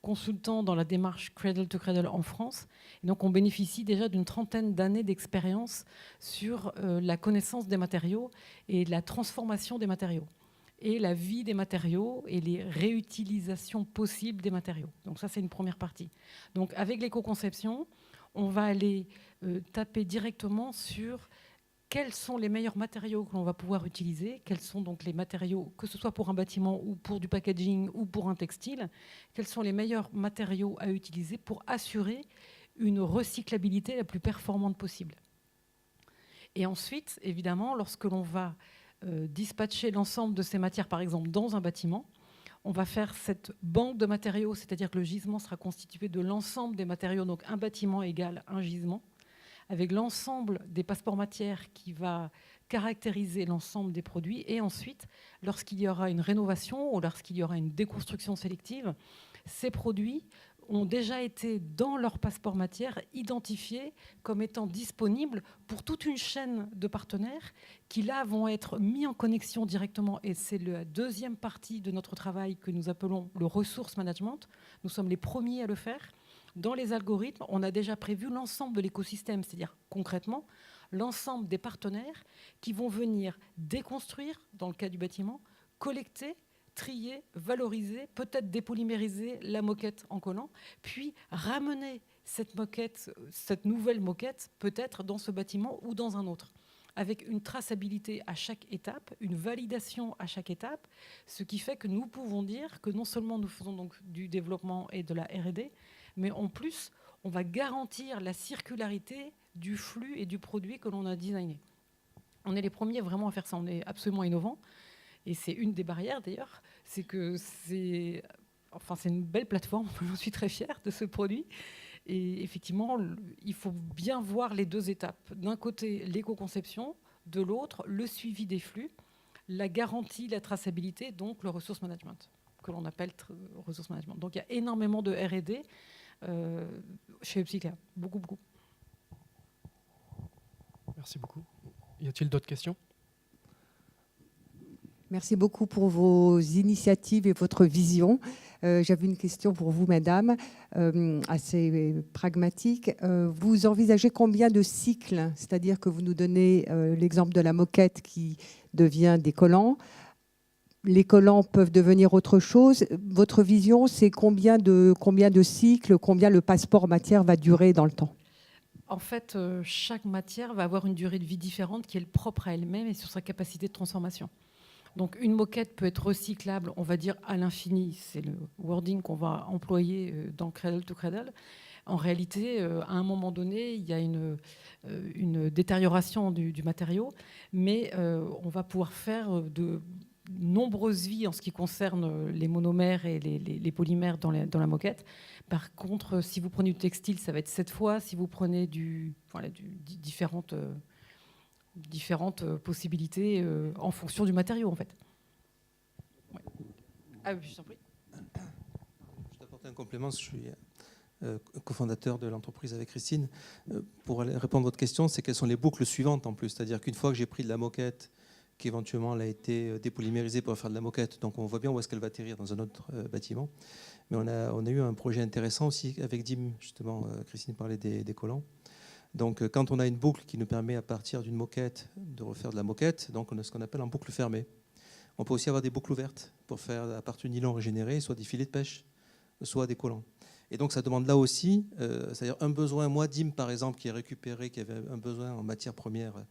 consultants dans la démarche Cradle to Cradle en France. Et donc, on bénéficie déjà d'une 30aine d'années d'expérience sur la connaissance des matériaux et la transformation des matériaux et la vie des matériaux et les réutilisations possibles des matériaux. Donc ça, c'est une première partie. Donc avec l'éco-conception, on va aller taper directement sur quels sont les meilleurs matériaux que l'on va pouvoir utiliser, quels sont donc les matériaux, que ce soit pour un bâtiment ou pour du packaging ou pour un textile, quels sont les meilleurs matériaux à utiliser pour assurer une recyclabilité la plus performante possible. Et ensuite, évidemment, lorsque l'on va dispatcher l'ensemble de ces matières, par exemple, dans un bâtiment, on va faire cette banque de matériaux, c'est-à-dire que le gisement sera constitué de l'ensemble des matériaux, donc un bâtiment égale un gisement, avec l'ensemble des passeports matières qui va caractériser l'ensemble des produits. Et ensuite, lorsqu'il y aura une rénovation ou lorsqu'il y aura une déconstruction sélective, ces produits ont déjà été dans leur passeport matière identifiés comme étant disponibles pour toute une chaîne de partenaires qui là vont être mis en connexion directement, et c'est la deuxième partie de notre travail que nous appelons le resource management. Nous sommes les premiers à le faire. Dans les algorithmes, on a déjà prévu l'ensemble de l'écosystème, c'est-à-dire concrètement l'ensemble des partenaires qui vont venir déconstruire, dans le cas du bâtiment, collecter, trier, valoriser, peut-être dépolymériser la moquette en collant, puis ramener cette moquette, cette nouvelle moquette, peut-être dans ce bâtiment ou dans un autre, avec une traçabilité à chaque étape, une validation à chaque étape, ce qui fait que nous pouvons dire que non seulement nous faisons donc du développement et de la R&D, mais en plus, on va garantir la circularité du flux et du produit que l'on a designé. On est les premiers vraiment à faire ça, on est absolument innovants. Et c'est une des barrières d'ailleurs, c'est que c'est une belle plateforme, j'en suis très fière de ce produit. Et effectivement, il faut bien voir les deux étapes. D'un côté, l'éco-conception, de l'autre, le suivi des flux, la garantie, la traçabilité, donc le resource management, que l'on appelle resource management. Donc il y a énormément de R&D chez Upcycler, beaucoup. Merci beaucoup. Y a-t-il d'autres questions? Merci beaucoup pour vos initiatives et votre vision. J'avais une question pour vous, madame, assez pragmatique. Vous envisagez combien de cycles? C'est-à-dire que vous nous donnez l'exemple de la moquette qui devient des collants. Les collants peuvent devenir autre chose. Votre vision, c'est combien de cycles, combien le passeport matière va durer dans le temps? En fait, chaque matière va avoir une durée de vie différente qui est propre à elle-même et sur sa capacité de transformation. Donc une moquette peut être recyclable, on va dire à l'infini, c'est le wording qu'on va employer dans Cradle to Cradle. En réalité, à un moment donné, il y a une détérioration du matériau, mais on va pouvoir faire de nombreuses vies en ce qui concerne les monomères et les polymères dans la moquette. Par contre, si vous prenez du textile, ça va être 7 fois. Si vous prenez différentes possibilités en fonction du matériau, en fait. Ouais. Ah oui, je t'en prie. Je t'apporte un complément, je suis cofondateur de l'entreprise avec Christine. Pour répondre à votre question, c'est quelles sont les boucles suivantes en plus. C'est-à-dire qu'une fois que j'ai pris de la moquette, qui éventuellement elle a été dépolymérisée pour faire de la moquette, donc on voit bien où est-ce qu'elle va atterrir dans un autre bâtiment. Mais on a eu un projet intéressant aussi avec Dim, justement, Christine parlait des collants. Donc quand on a une boucle qui nous permet à partir d'une moquette de refaire de la moquette, donc on a ce qu'on appelle en boucle fermée. On peut aussi avoir des boucles ouvertes pour faire à partir du nylon régénéré, soit des filets de pêche, soit des collants. Et donc ça demande là aussi, c'est-à-dire un besoin, moi Dim par exemple, qui est récupéré, qui avait un besoin en matière première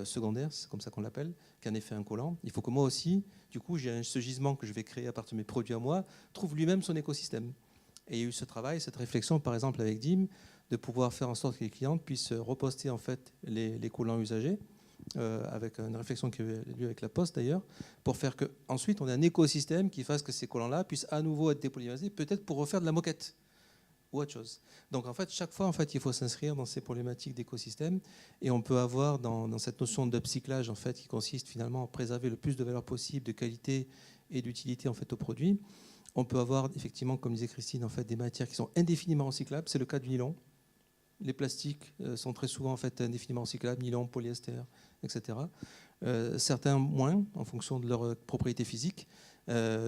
secondaire, c'est comme ça qu'on l'appelle, qui en est fait un collant. Il faut que moi aussi, du coup, j'ai ce gisement que je vais créer à partir de mes produits à moi, trouve lui-même son écosystème. Et il y a eu ce travail, cette réflexion par exemple avec Dim, de pouvoir faire en sorte que les clientes puissent reposter en fait les collants usagés, avec une réflexion qui a eu lieu avec la Poste d'ailleurs, pour faire qu'ensuite on ait un écosystème qui fasse que ces collants-là puissent à nouveau être dépolymérisés, peut-être pour refaire de la moquette ou autre chose. Donc en fait, chaque fois, en fait, il faut s'inscrire dans ces problématiques d'écosystème, et on peut avoir dans cette notion d'upcyclage en fait, qui consiste finalement à préserver le plus de valeur possible, de qualité et d'utilité en fait au produit. On peut avoir effectivement, comme disait Christine, en fait, des matières qui sont indéfiniment recyclables. C'est le cas du nylon. Les plastiques sont très souvent en fait indéfiniment recyclables, nylon, polyester, etc. Certains moins, en fonction de leur propriété physique.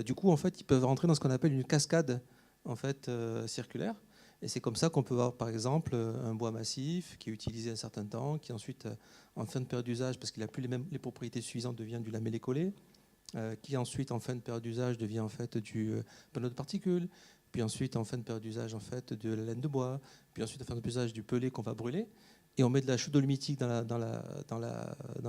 Du coup, en fait, ils peuvent rentrer dans ce qu'on appelle une cascade en fait, circulaire. Et c'est comme ça qu'on peut avoir, par exemple, un bois massif qui est utilisé un certain temps, qui ensuite, en fin de période d'usage, parce qu'il n'a plus les propriétés suffisantes, devient du lamellé-collé, qui ensuite, en fin de période d'usage, devient en fait du panneau de particules. Puis ensuite, en fin de période d'usage, en fait, de la laine de bois, puis ensuite, en fin de usage, du pellet qu'on va brûler, et on met de la chaux dolomitique dans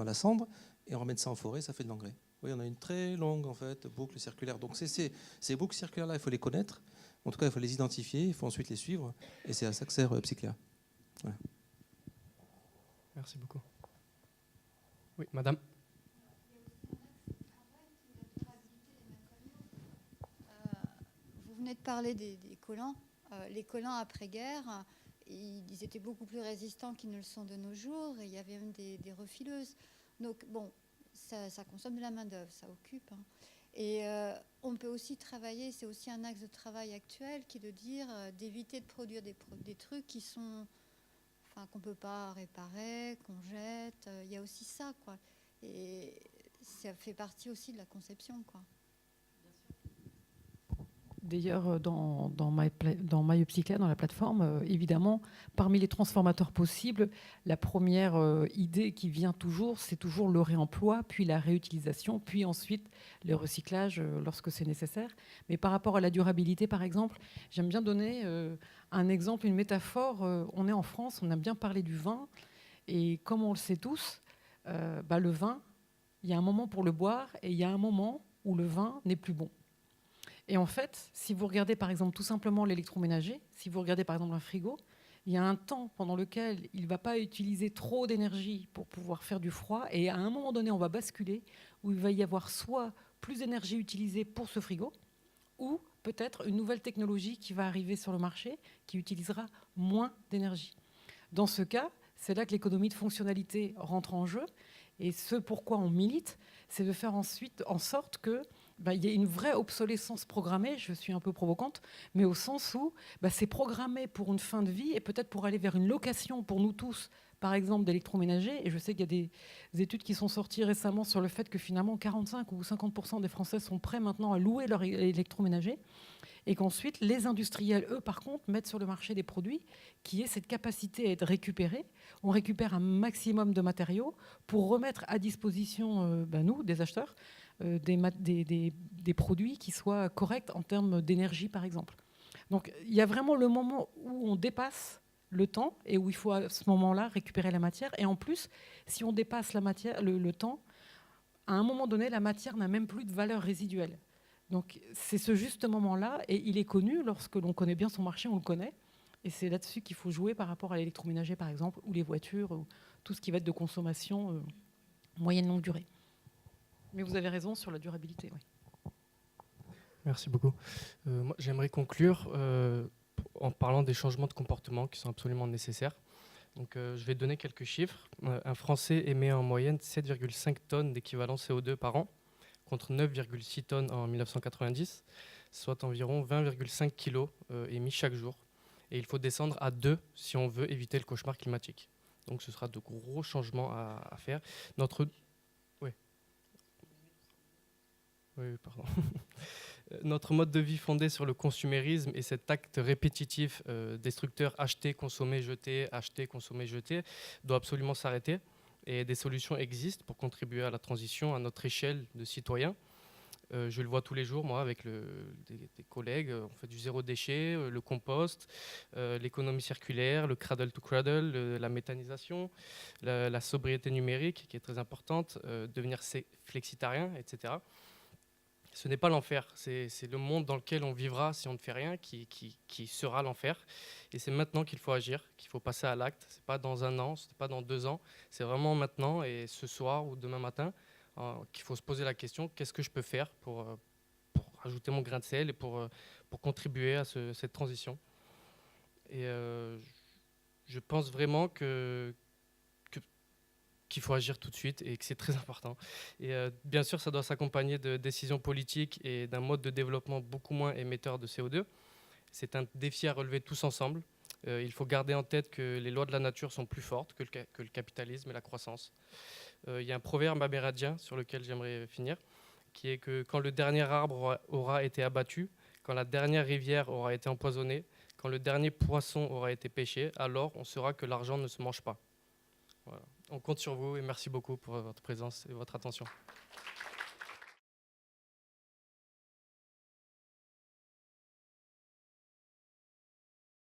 la cendre, et on remet ça en forêt, ça fait de l'engrais. Oui, on a une très longue en fait, boucle circulaire. Donc ces boucles circulaires-là, il faut les connaître, en tout cas, il faut les identifier, il faut ensuite les suivre, et c'est à ça que sert Upcycler. Voilà. Merci beaucoup. Oui, madame. Vous venez de parler des collants. Les collants après-guerre, ils étaient beaucoup plus résistants qu'ils ne le sont de nos jours. Et il y avait même des refileuses. Donc, bon, ça consomme de la main-d'œuvre, ça occupe. Hein. Et on peut aussi travailler, c'est aussi un axe de travail actuel qui est de dire d'éviter de produire des trucs qui sont, enfin, qu'on ne peut pas réparer, qu'on jette. Il y a aussi ça, quoi. Et ça fait partie aussi de la conception, quoi. D'ailleurs, dans My Upcycler, dans la plateforme, évidemment, parmi les transformateurs possibles, la première idée qui vient toujours, c'est toujours le réemploi, puis la réutilisation, puis ensuite le recyclage lorsque c'est nécessaire. Mais par rapport à la durabilité, par exemple, j'aime bien donner un exemple, une métaphore. On est en France, on aime bien parler du vin, et comme on le sait tous, le vin, il y a un moment pour le boire, et il y a un moment où le vin n'est plus bon. Et en fait, si vous regardez par exemple tout simplement l'électroménager, si vous regardez par exemple un frigo, il y a un temps pendant lequel il ne va pas utiliser trop d'énergie pour pouvoir faire du froid, et à un moment donné, on va basculer où il va y avoir soit plus d'énergie utilisée pour ce frigo, ou peut-être une nouvelle technologie qui va arriver sur le marché qui utilisera moins d'énergie. Dans ce cas, c'est là que l'économie de fonctionnalité rentre en jeu. Et ce pourquoi on milite, c'est de faire ensuite en sorte que il y ait une vraie obsolescence programmée, je suis un peu provocante, mais au sens où c'est programmé pour une fin de vie et peut-être pour aller vers une location pour nous tous, par exemple d'électroménager. Et je sais qu'il y a des études qui sont sorties récemment sur le fait que finalement 45 ou 50% des Français sont prêts maintenant à louer leur électroménager. Et qu'ensuite, les industriels, eux, par contre, mettent sur le marché des produits qui aient cette capacité à être récupérés. On récupère un maximum de matériaux pour remettre à disposition, nous, des acheteurs, des produits qui soient corrects en termes d'énergie, par exemple. Donc, il y a vraiment le moment où on dépasse le temps et où il faut à ce moment-là récupérer la matière. Et en plus, si on dépasse la matière, le temps, à un moment donné, la matière n'a même plus de valeur résiduelle. Donc c'est ce juste moment-là, et il est connu, lorsque l'on connaît bien son marché, on le connaît, et c'est là-dessus qu'il faut jouer par rapport à l'électroménager, par exemple, ou les voitures, ou tout ce qui va être de consommation moyenne longue durée. Mais vous avez raison sur la durabilité. Oui. Merci beaucoup. Moi, j'aimerais conclure en parlant des changements de comportement qui sont absolument nécessaires. Donc, je vais donner quelques chiffres. Un Français émet en moyenne 7,5 tonnes d'équivalent CO2 par an, contre 9,6 tonnes en 1990, soit environ 20,5 kilos émis chaque jour. Et il faut descendre à 2 si on veut éviter le cauchemar climatique. Donc ce sera de gros changements à faire. Notre mode de vie fondé sur le consumérisme et cet acte répétitif destructeur, acheter, consommer, jeter, doit absolument s'arrêter. Et des solutions existent pour contribuer à la transition à notre échelle de citoyens. Je le vois tous les jours, moi, avec des collègues. On fait du zéro déchet, le compost, l'économie circulaire, le cradle to cradle, la méthanisation, la sobriété numérique, qui est très importante, devenir flexitarien, etc. Ce n'est pas l'enfer, c'est le monde dans lequel on vivra si on ne fait rien qui sera l'enfer. Et c'est maintenant qu'il faut agir, qu'il faut passer à l'acte. Ce n'est pas dans 1 an, ce n'est pas dans 2 ans, c'est vraiment maintenant et ce soir ou demain matin qu'il faut se poser la question, qu'est-ce que je peux faire pour ajouter mon grain de sel et pour contribuer à cette transition. Et je pense vraiment qu'il faut agir tout de suite et que c'est très important. Et bien sûr, ça doit s'accompagner de décisions politiques et d'un mode de développement beaucoup moins émetteur de CO2. C'est un défi à relever tous ensemble. Il faut garder en tête que les lois de la nature sont plus fortes que le capitalisme et la croissance. Il y a un proverbe amérindien sur lequel j'aimerais finir, qui est que quand le dernier arbre aura été abattu, quand la dernière rivière aura été empoisonnée, quand le dernier poisson aura été pêché, alors on saura que l'argent ne se mange pas. Voilà. On compte sur vous et merci beaucoup pour votre présence et votre attention.